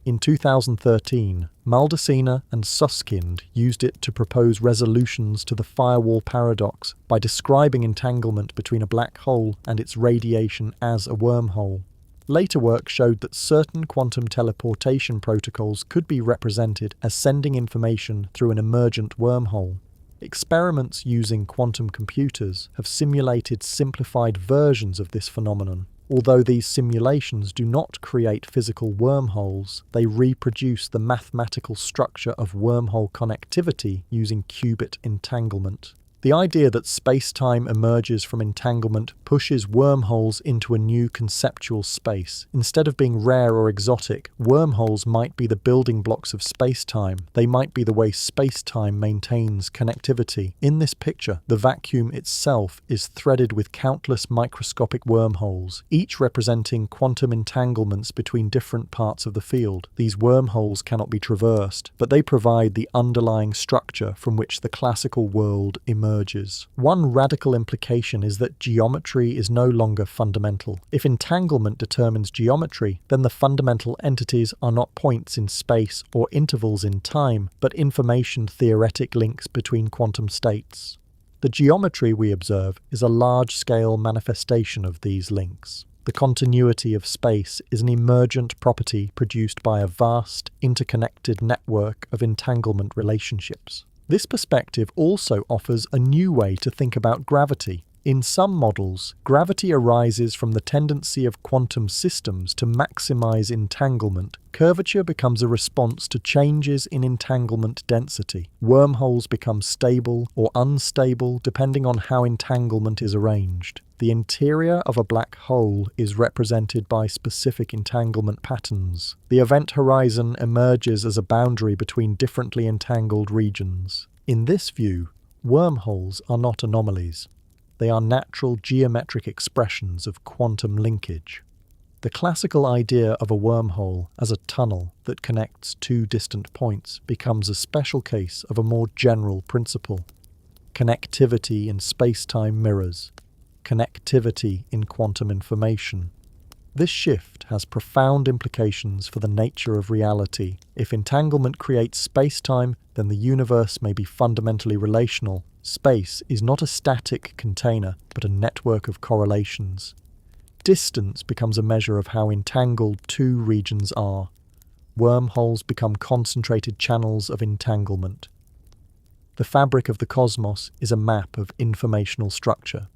A: In 2013, Maldacena and Susskind used it to propose resolutions to the firewall paradox by describing entanglement between a black hole and its radiation as a wormhole. Later work showed that certain quantum teleportation protocols could be represented as sending information through an emergent wormhole. Experiments using quantum computers have simulated simplified versions of this phenomenon. Although these simulations do not create physical wormholes, they reproduce the mathematical structure of wormhole connectivity using qubit entanglement. The idea that space-time emerges from entanglement pushes wormholes into a new conceptual space. Instead of being rare or exotic, wormholes might be the building blocks of space-time. They might be the way space-time maintains connectivity. In this picture, the vacuum itself is threaded with countless microscopic wormholes, each representing quantum entanglements between different parts of the field. These wormholes cannot be traversed, but they provide the underlying structure from which the classical world emerges. One radical implication is that geometry is no longer fundamental. If entanglement determines geometry, then the fundamental entities are not points in space or intervals in time, but information-theoretic links between quantum states. The geometry we observe is a large-scale manifestation of these links. The continuity of space is an emergent property produced by a vast, interconnected network of entanglement relationships. This perspective also offers a new way to think about gravity. In some models, gravity arises from the tendency of quantum systems to maximize entanglement. Curvature becomes a response to changes in entanglement density. Wormholes become stable or unstable depending on how entanglement is arranged. The interior of a black hole is represented by specific entanglement patterns. The event horizon emerges as a boundary between differently entangled regions. In this view, wormholes are not anomalies. They are natural geometric expressions of quantum linkage. The classical idea of a wormhole as a tunnel that connects two distant points becomes a special case of a more general principle. Connectivity in space-time mirrors. Connectivity in quantum information. This shift has profound implications for the nature of reality. If entanglement creates space-time, then the universe may be fundamentally relational. Space is not a static container, but a network of correlations. Distance becomes a measure of how entangled two regions are. Wormholes become concentrated channels of entanglement. The fabric of the cosmos is a map of informational structure.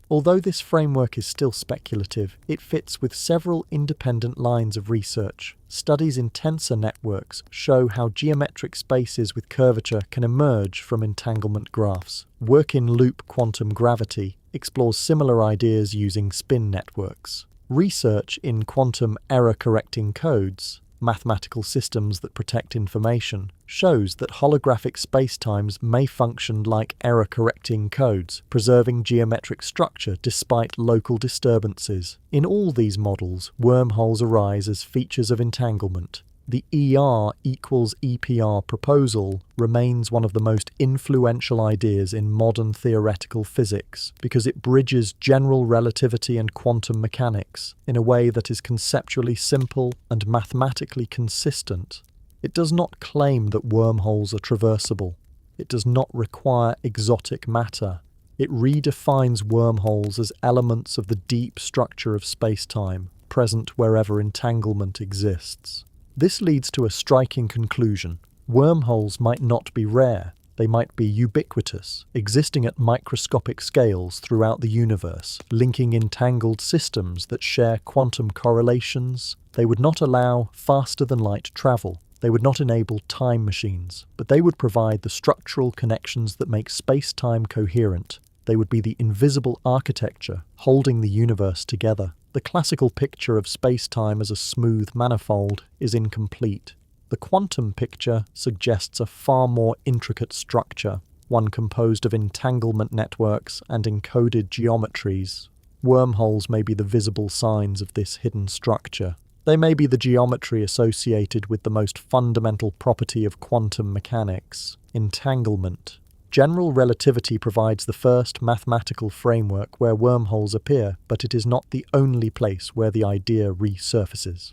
A: Although this framework is still speculative, it fits with several independent lines of research. Studies in tensor networks show how geometric spaces with curvature can emerge from entanglement graphs. Work in loop quantum gravity explores similar ideas using spin networks. Research in quantum error-correcting codes, mathematical systems that protect information, shows that holographic spacetimes may function like error-correcting codes, preserving geometric structure despite local disturbances. In all these models, wormholes arise as features of entanglement. The ER equals EPR proposal remains one of the most influential ideas in modern theoretical physics because it bridges general relativity and quantum mechanics in a way that is conceptually simple and mathematically consistent. It does not claim that wormholes are traversable. It does not require exotic matter. It redefines wormholes as elements of the deep structure of space-time, present wherever entanglement exists. This leads to a striking conclusion. Wormholes might not be rare. They might be ubiquitous, existing at microscopic scales throughout the universe, linking entangled systems that share quantum correlations. They would not allow faster-than-light travel. They would not enable time machines, but they would provide the structural connections that make space-time coherent. They would be the invisible architecture holding the universe together. The classical picture of space-time as a smooth manifold is incomplete. The quantum picture suggests a far more intricate structure, one composed of entanglement networks and encoded geometries. Wormholes may be the visible signs of this hidden structure. They may be the geometry associated with the most fundamental property of quantum mechanics, entanglement. General relativity provides the first mathematical framework where wormholes appear, but it is not the only place where the idea resurfaces.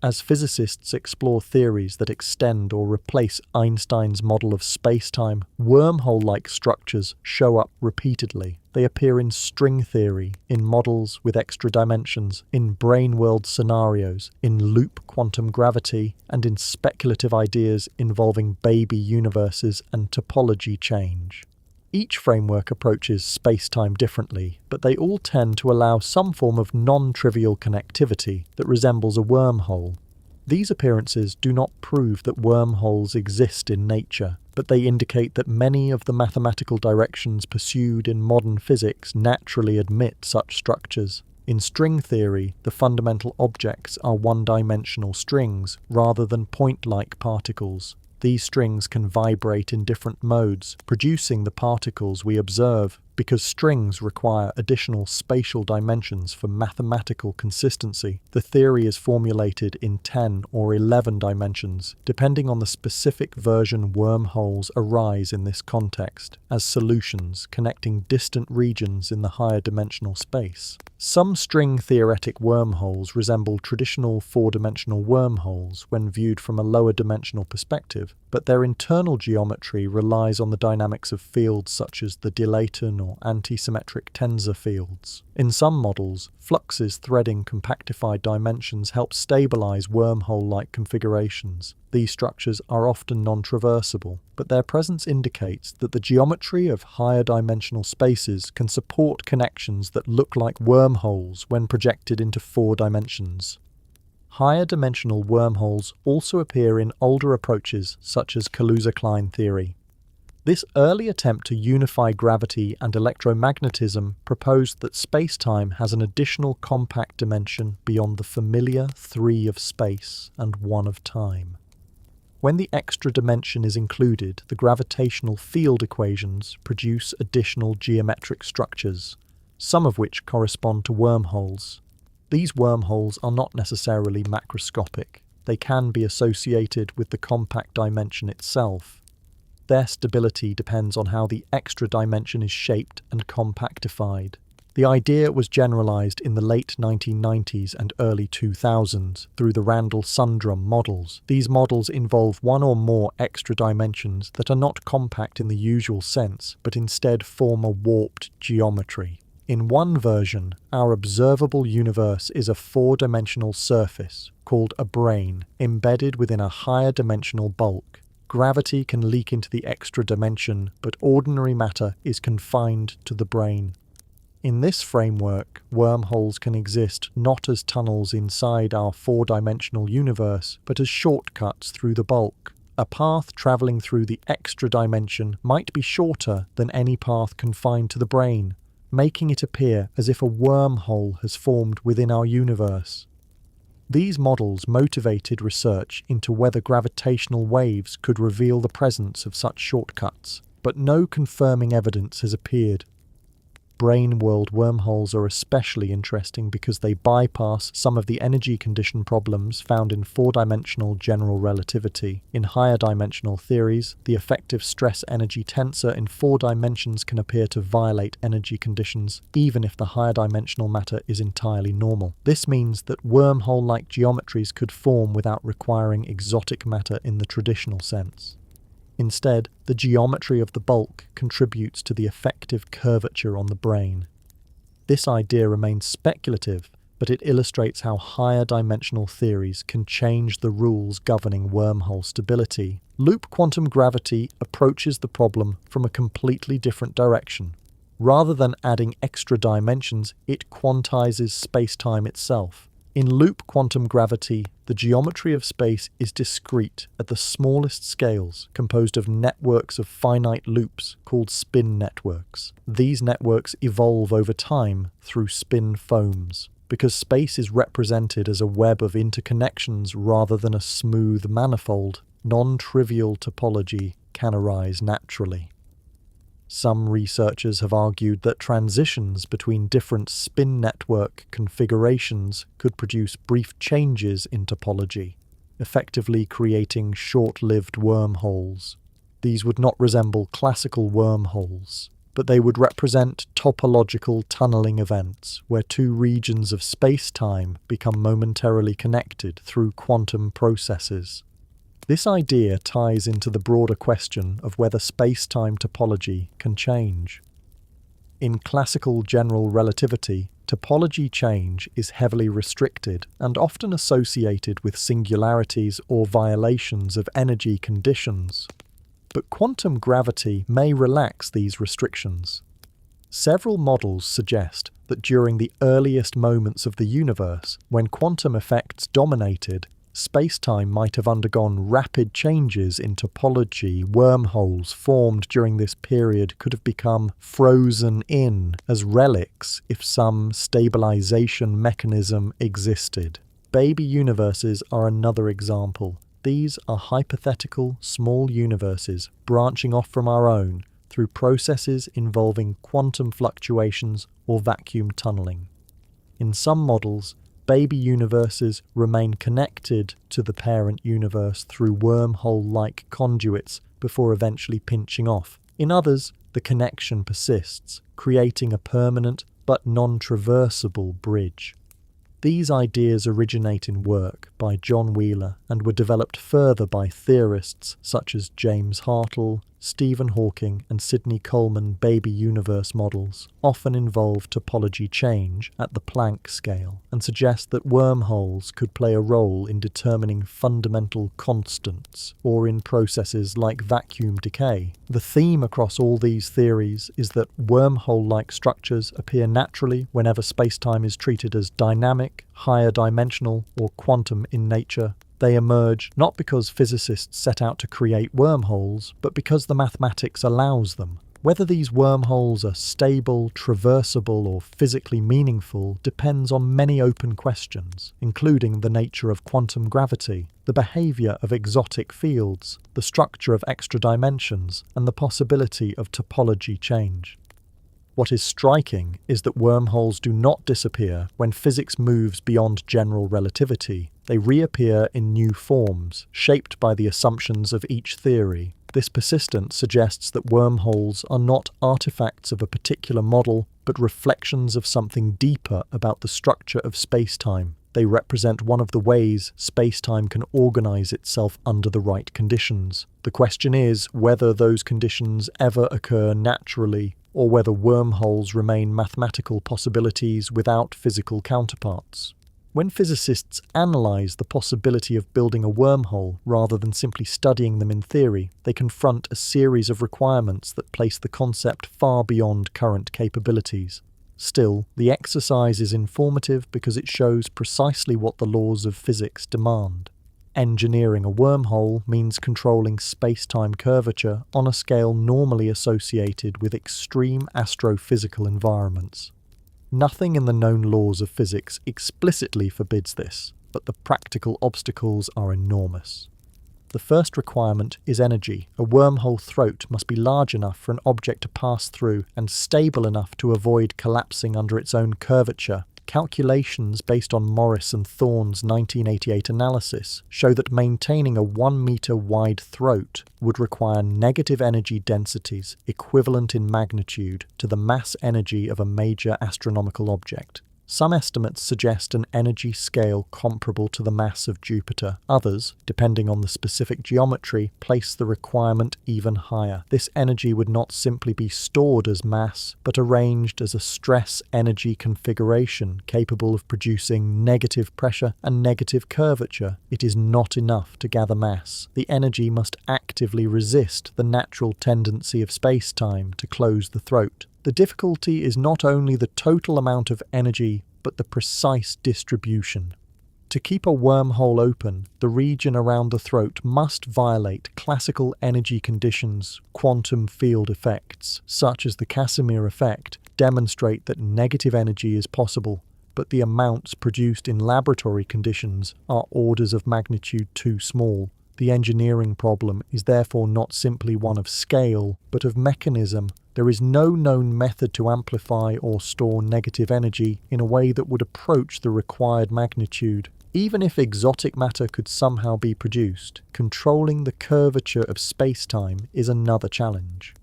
A: As physicists explore theories that extend or replace Einstein's model of space-time, wormhole-like structures show up repeatedly. They appear in string theory, in models with extra dimensions, in brain-world scenarios, in loop quantum gravity, and in speculative ideas involving baby universes and topology change. Each framework approaches space-time differently, but they all tend to allow some form of non-trivial connectivity that resembles a wormhole. These appearances do not prove that wormholes exist in nature, but they indicate that many of the mathematical directions pursued in modern physics naturally admit such structures. In string theory, the fundamental objects are one-dimensional strings rather than point-like particles. These strings can vibrate in different modes, producing the particles we observe. Because strings require additional spatial dimensions for mathematical consistency, the theory is formulated in 10 or 11 dimensions, depending on the specific version. Wormholes arise in this context, as solutions connecting distant regions in the higher dimensional space. Some string-theoretic wormholes resemble traditional four-dimensional wormholes when viewed from a lower dimensional perspective, but their internal geometry relies on the dynamics of fields such as the dilaton or antisymmetric tensor fields. In some models, fluxes threading compactified dimensions help stabilize wormhole-like configurations. These structures are often non-traversable, but their presence indicates that the geometry of higher dimensional spaces can support connections that look like wormholes when projected into 4 dimensions. Higher dimensional wormholes also appear in older approaches such as Kaluza-Klein theory. This early attempt to unify gravity and electromagnetism proposed that spacetime has an additional compact dimension beyond the familiar 3 of space and 1 of time. When the extra dimension is included, the gravitational field equations produce additional geometric structures, some of which correspond to wormholes. These wormholes are not necessarily macroscopic. They can be associated with the compact dimension itself. Their stability depends on how the extra dimension is shaped and compactified. The idea was generalized in the late 1990s and early 2000s through the Randall-Sundrum models. These models involve one or more extra dimensions that are not compact in the usual sense, but instead form a warped geometry. In one version, our observable universe is a 4-dimensional surface, called a brane, embedded within a higher dimensional bulk. Gravity can leak into the extra dimension, but ordinary matter is confined to the brane. In this framework, wormholes can exist not as tunnels inside our 4-dimensional universe, but as shortcuts through the bulk. A path travelling through the extra dimension might be shorter than any path confined to the brane, making it appear as if a wormhole has formed within our universe. These models motivated research into whether gravitational waves could reveal the presence of such shortcuts, but no confirming evidence has appeared. Brane-world wormholes are especially interesting because they bypass some of the energy condition problems found in 4-dimensional general relativity. In higher dimensional theories, the effective stress-energy tensor in 4 dimensions can appear to violate energy conditions, even if the higher dimensional matter is entirely normal. This means that wormhole-like geometries could form without requiring exotic matter in the traditional sense. Instead, the geometry of the bulk contributes to the effective curvature on the brane. This idea remains speculative, but it illustrates how higher dimensional theories can change the rules governing wormhole stability. Loop quantum gravity approaches the problem from a completely different direction. Rather than adding extra dimensions, it quantizes space-time itself. In loop quantum gravity, the geometry of space is discrete at the smallest scales, composed of networks of finite loops called spin networks. These networks evolve over time through spin foams. Because space is represented as a web of interconnections rather than a smooth manifold, non-trivial topology can arise naturally. Some researchers have argued that transitions between different spin network configurations could produce brief changes in topology, effectively creating short-lived wormholes. These would not resemble classical wormholes, but they would represent topological tunneling events where 2 regions of space-time become momentarily connected through quantum processes. This idea ties into the broader question of whether space-time topology can change. In classical general relativity, topology change is heavily restricted and often associated with singularities or violations of energy conditions. But quantum gravity may relax these restrictions. Several models suggest that during the earliest moments of the universe, when quantum effects dominated, space-time might have undergone rapid changes in topology. Wormholes formed during this period could have become frozen in as relics if some stabilization mechanism existed. Baby universes are another example. These are hypothetical, small universes branching off from our own through processes involving quantum fluctuations or vacuum tunneling. In some models, baby universes remain connected to the parent universe through wormhole-like conduits before eventually pinching off. In others, the connection persists, creating a permanent but non-traversable bridge. These ideas originate in work by John Wheeler and were developed further by theorists such as James Hartle, Stephen Hawking and Sidney Coleman. Baby universe models often involve topology change at the Planck scale and suggest that wormholes could play a role in determining fundamental constants or in processes like vacuum decay. The theme across all these theories is that wormhole-like structures appear naturally whenever spacetime is treated as dynamic, higher dimensional, or quantum in nature. They emerge not because physicists set out to create wormholes, but because the mathematics allows them. Whether these wormholes are stable, traversable, or physically meaningful depends on many open questions, including the nature of quantum gravity, the behavior of exotic fields, the structure of extra dimensions, and the possibility of topology change. What is striking is that wormholes do not disappear when physics moves beyond general relativity. They reappear in new forms, shaped by the assumptions of each theory. This persistence suggests that wormholes are not artifacts of a particular model, but reflections of something deeper about the structure of spacetime. They represent one of the ways spacetime can organize itself under the right conditions. The question is whether those conditions ever occur naturally, or whether wormholes remain mathematical possibilities without physical counterparts. When physicists analyze the possibility of building a wormhole rather than simply studying them in theory, they confront a series of requirements that place the concept far beyond current capabilities. Still, the exercise is informative because it shows precisely what the laws of physics demand. Engineering a wormhole means controlling space-time curvature on a scale normally associated with extreme astrophysical environments. Nothing in the known laws of physics explicitly forbids this, but the practical obstacles are enormous. The first requirement is energy. A wormhole throat must be large enough for an object to pass through and stable enough to avoid collapsing under its own curvature. Calculations based on Morris and Thorne's 1988 analysis show that maintaining a 1-meter wide throat would require negative energy densities equivalent in magnitude to the mass energy of a major astronomical object. Some estimates suggest an energy scale comparable to the mass of Jupiter. Others, depending on the specific geometry, place the requirement even higher. This energy would not simply be stored as mass, but arranged as a stress-energy configuration capable of producing negative pressure and negative curvature. It is not enough to gather mass. The energy must actively resist the natural tendency of space-time to close the throat. The difficulty is not only the total amount of energy, but the precise distribution. To keep a wormhole open, the region around the throat must violate classical energy conditions. Quantum field effects, such as the Casimir effect, demonstrate that negative energy is possible, but the amounts produced in laboratory conditions are orders of magnitude too small. The engineering problem is therefore not simply one of scale, but of mechanism. There is no known method to amplify or store negative energy in a way that would approach the required magnitude. Even if exotic matter could somehow be produced, controlling the curvature of spacetime is another challenge.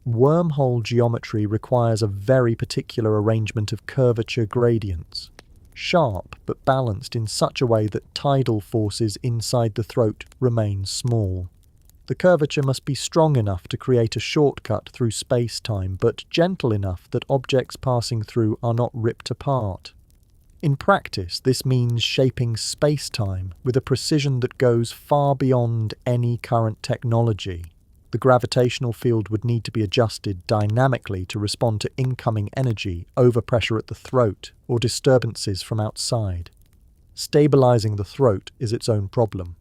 A: Wormhole geometry requires a very particular arrangement of curvature gradients. Sharp but balanced in such a way that tidal forces inside the throat remain small. The curvature must be strong enough to create a shortcut through space-time, but gentle enough that objects passing through are not ripped apart. In practice, this means shaping space-time with a precision that goes far beyond any current technology. The gravitational field would need to be adjusted dynamically to respond to incoming energy, overpressure at the throat, or disturbances from outside. Stabilizing the throat is its own problem.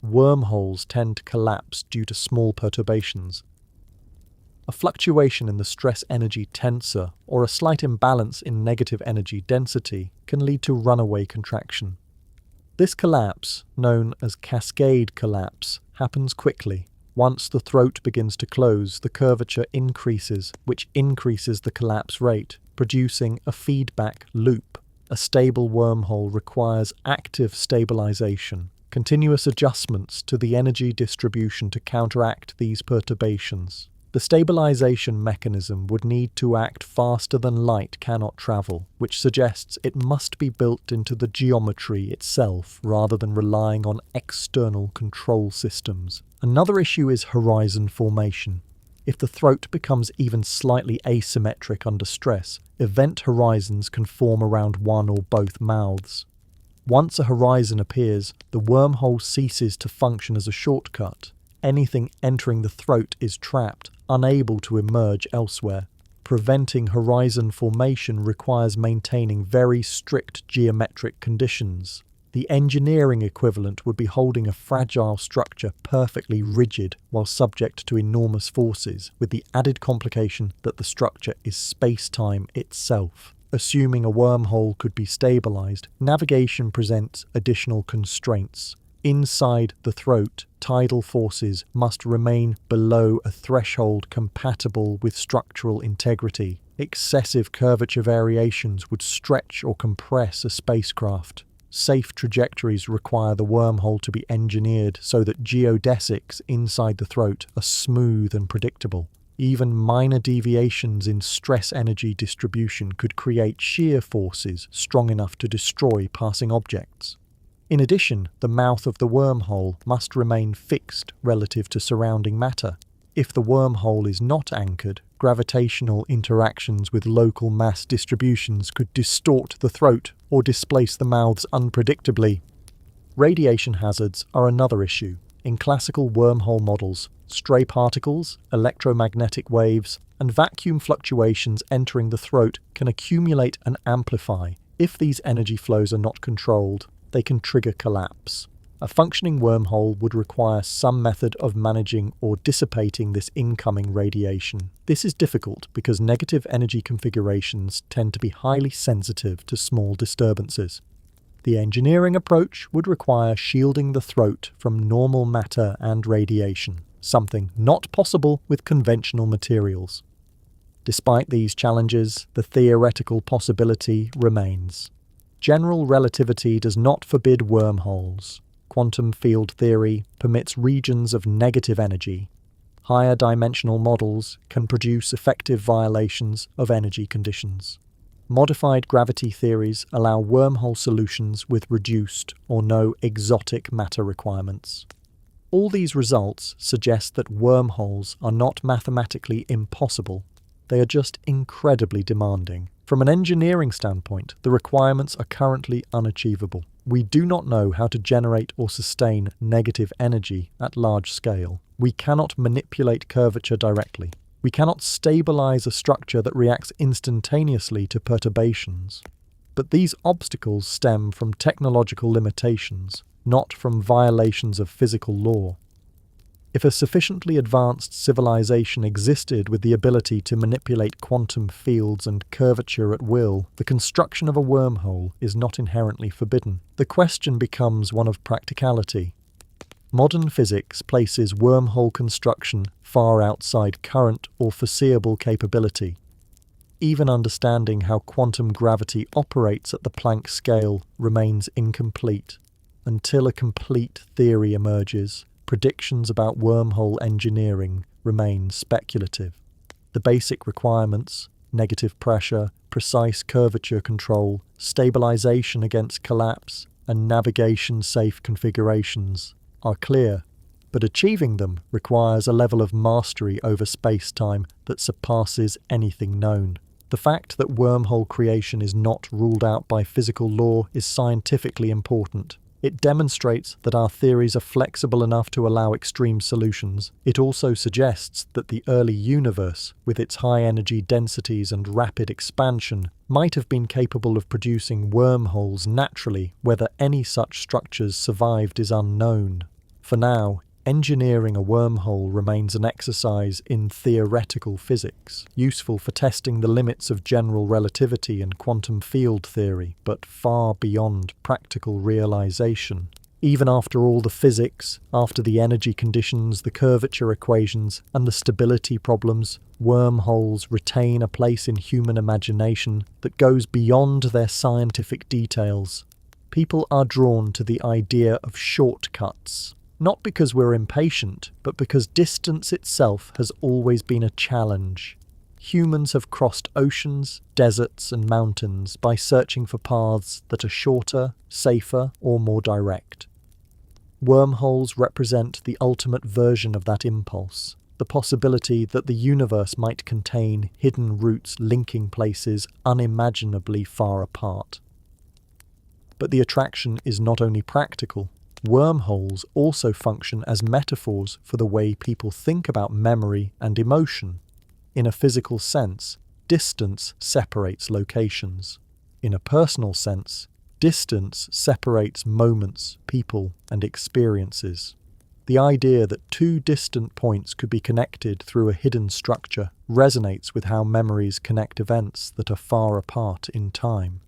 A: Wormholes tend to collapse due to small perturbations. A fluctuation in the stress-energy tensor or a slight imbalance in negative energy density can lead to runaway contraction. This collapse, known as cascade collapse, happens quickly. Once the throat begins to close, the curvature increases, which increases the collapse rate, producing a feedback loop. A stable wormhole requires active stabilization, continuous adjustments to the energy distribution to counteract these perturbations. The stabilization mechanism would need to act faster than light cannot travel, which suggests it must be built into the geometry itself rather than relying on external control systems. Another issue is horizon formation. If the throat becomes even slightly asymmetric under stress, event horizons can form around one or both mouths. Once a horizon appears, the wormhole ceases to function as a shortcut. Anything entering the throat is trapped, unable to emerge elsewhere. Preventing horizon formation requires maintaining very strict geometric conditions. The engineering equivalent would be holding a fragile structure perfectly rigid while subject to enormous forces, with the added complication that the structure is spacetime itself. Assuming a wormhole could be stabilized, navigation presents additional constraints. Inside the throat, tidal forces must remain below a threshold compatible with structural integrity. Excessive curvature variations would stretch or compress a spacecraft. Safe trajectories require the wormhole to be engineered so that geodesics inside the throat are smooth and predictable. Even minor deviations in stress energy distribution could create shear forces strong enough to destroy passing objects. In addition, the mouth of the wormhole must remain fixed relative to surrounding matter. If the wormhole is not anchored, gravitational interactions with local mass distributions could distort the throat or displace the mouths unpredictably. Radiation hazards are another issue. In classical wormhole models, stray particles, electromagnetic waves, and vacuum fluctuations entering the throat can accumulate and amplify. If these energy flows are not controlled, they can trigger collapse. A functioning wormhole would require some method of managing or dissipating this incoming radiation. This is difficult because negative energy configurations tend to be highly sensitive to small disturbances. The engineering approach would require shielding the throat from normal matter and radiation, something not possible with conventional materials. Despite these challenges, the theoretical possibility remains. General relativity does not forbid wormholes. Quantum field theory permits regions of negative energy. Higher dimensional models can produce effective violations of energy conditions. Modified gravity theories allow wormhole solutions with reduced or no exotic matter requirements. All these results suggest that wormholes are not mathematically impossible. They are just incredibly demanding. From an engineering standpoint, the requirements are currently unachievable. We do not know how to generate or sustain negative energy at large scale. We cannot manipulate curvature directly. We cannot stabilize a structure that reacts instantaneously to perturbations. But these obstacles stem from technological limitations, not from violations of physical law. If a sufficiently advanced civilization existed with the ability to manipulate quantum fields and curvature at will, the construction of a wormhole is not inherently forbidden. The question becomes one of practicality. Modern physics places wormhole construction far outside current or foreseeable capability. Even understanding how quantum gravity operates at the Planck scale remains incomplete. Until a complete theory emerges, predictions about wormhole engineering remain speculative. The basic requirements, negative pressure, precise curvature control, stabilization against collapse, and navigation-safe configurations, are clear, but achieving them requires a level of mastery over space-time that surpasses anything known. The fact that wormhole creation is not ruled out by physical law is scientifically important. It demonstrates that our theories are flexible enough to allow extreme solutions. It also suggests that the early universe, with its high energy densities and rapid expansion, might have been capable of producing wormholes naturally. Whether any such structures survived is unknown. For now, engineering a wormhole remains an exercise in theoretical physics, useful for testing the limits of general relativity and quantum field theory, but far beyond practical realization. Even after all the physics, after the energy conditions, the curvature equations, and the stability problems, wormholes retain a place in human imagination that goes beyond their scientific details. People are drawn to the idea of shortcuts, not because we're impatient, but because distance itself has always been a challenge. Humans have crossed oceans, deserts, and mountains by searching for paths that are shorter, safer, or more direct. Wormholes represent the ultimate version of that impulse, the possibility that the universe might contain hidden routes linking places unimaginably far apart. But the attraction is not only practical. Wormholes also function as metaphors for the way people think about memory and emotion. In a physical sense, distance separates locations. In a personal sense, distance separates moments, people, and experiences. The idea that two distant points could be connected through a hidden structure resonates with how memories connect events that are far apart in time.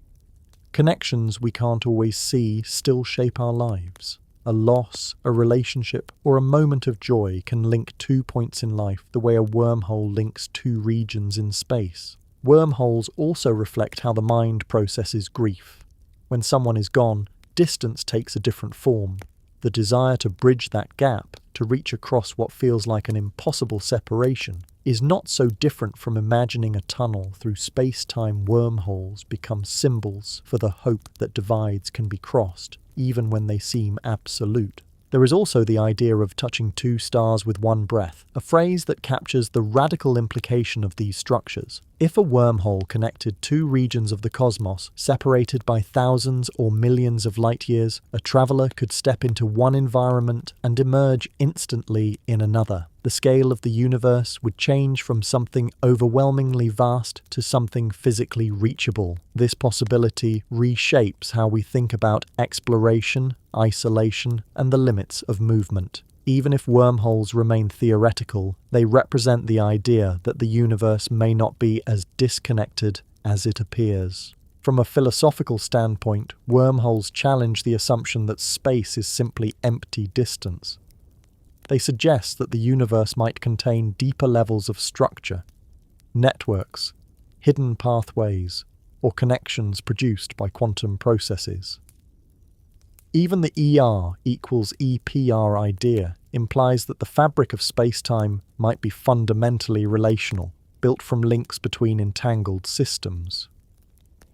A: Connections we can't always see still shape our lives. A loss, a relationship, or a moment of joy can link 2 points in life the way a wormhole links 2 regions in space. Wormholes also reflect how the mind processes grief. When someone is gone, distance takes a different form. The desire to bridge that gap, to reach across what feels like an impossible separation, is not so different from imagining a tunnel through space-time. Wormholes become symbols for the hope that divides can be crossed, even when they seem absolute. There is also the idea of touching 2 stars with one breath, a phrase that captures the radical implication of these structures. If a wormhole connected 2 regions of the cosmos, separated by thousands or millions of light years, a traveler could step into one environment and emerge instantly in another. The scale of the universe would change from something overwhelmingly vast to something physically reachable. This possibility reshapes how we think about exploration, isolation, and the limits of movement. Even if wormholes remain theoretical, they represent the idea that the universe may not be as disconnected as it appears. From a philosophical standpoint, wormholes challenge the assumption that space is simply empty distance. They suggest that the universe might contain deeper levels of structure, networks, hidden pathways, or connections produced by quantum processes. Even the ER equals EPR idea implies that the fabric of spacetime might be fundamentally relational, built from links between entangled systems.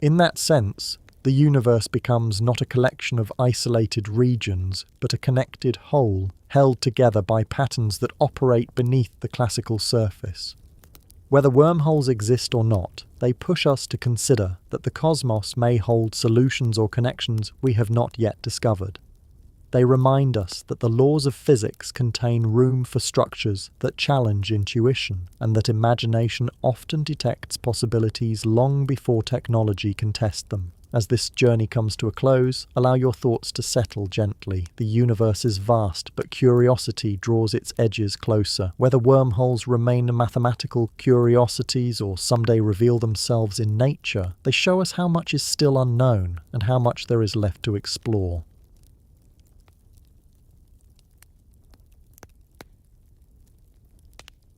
A: In that sense, the universe becomes not a collection of isolated regions, but a connected whole, held together by patterns that operate beneath the classical surface. Whether wormholes exist or not, they push us to consider that the cosmos may hold solutions or connections we have not yet discovered. They remind us that the laws of physics contain room for structures that challenge intuition, and that imagination often detects possibilities long before technology can test them. As this journey comes to a close, allow your thoughts to settle gently. The universe is vast, but curiosity draws its edges closer. Whether wormholes remain mathematical curiosities or someday reveal themselves in nature, they show us how much is still unknown and how much there is left to explore.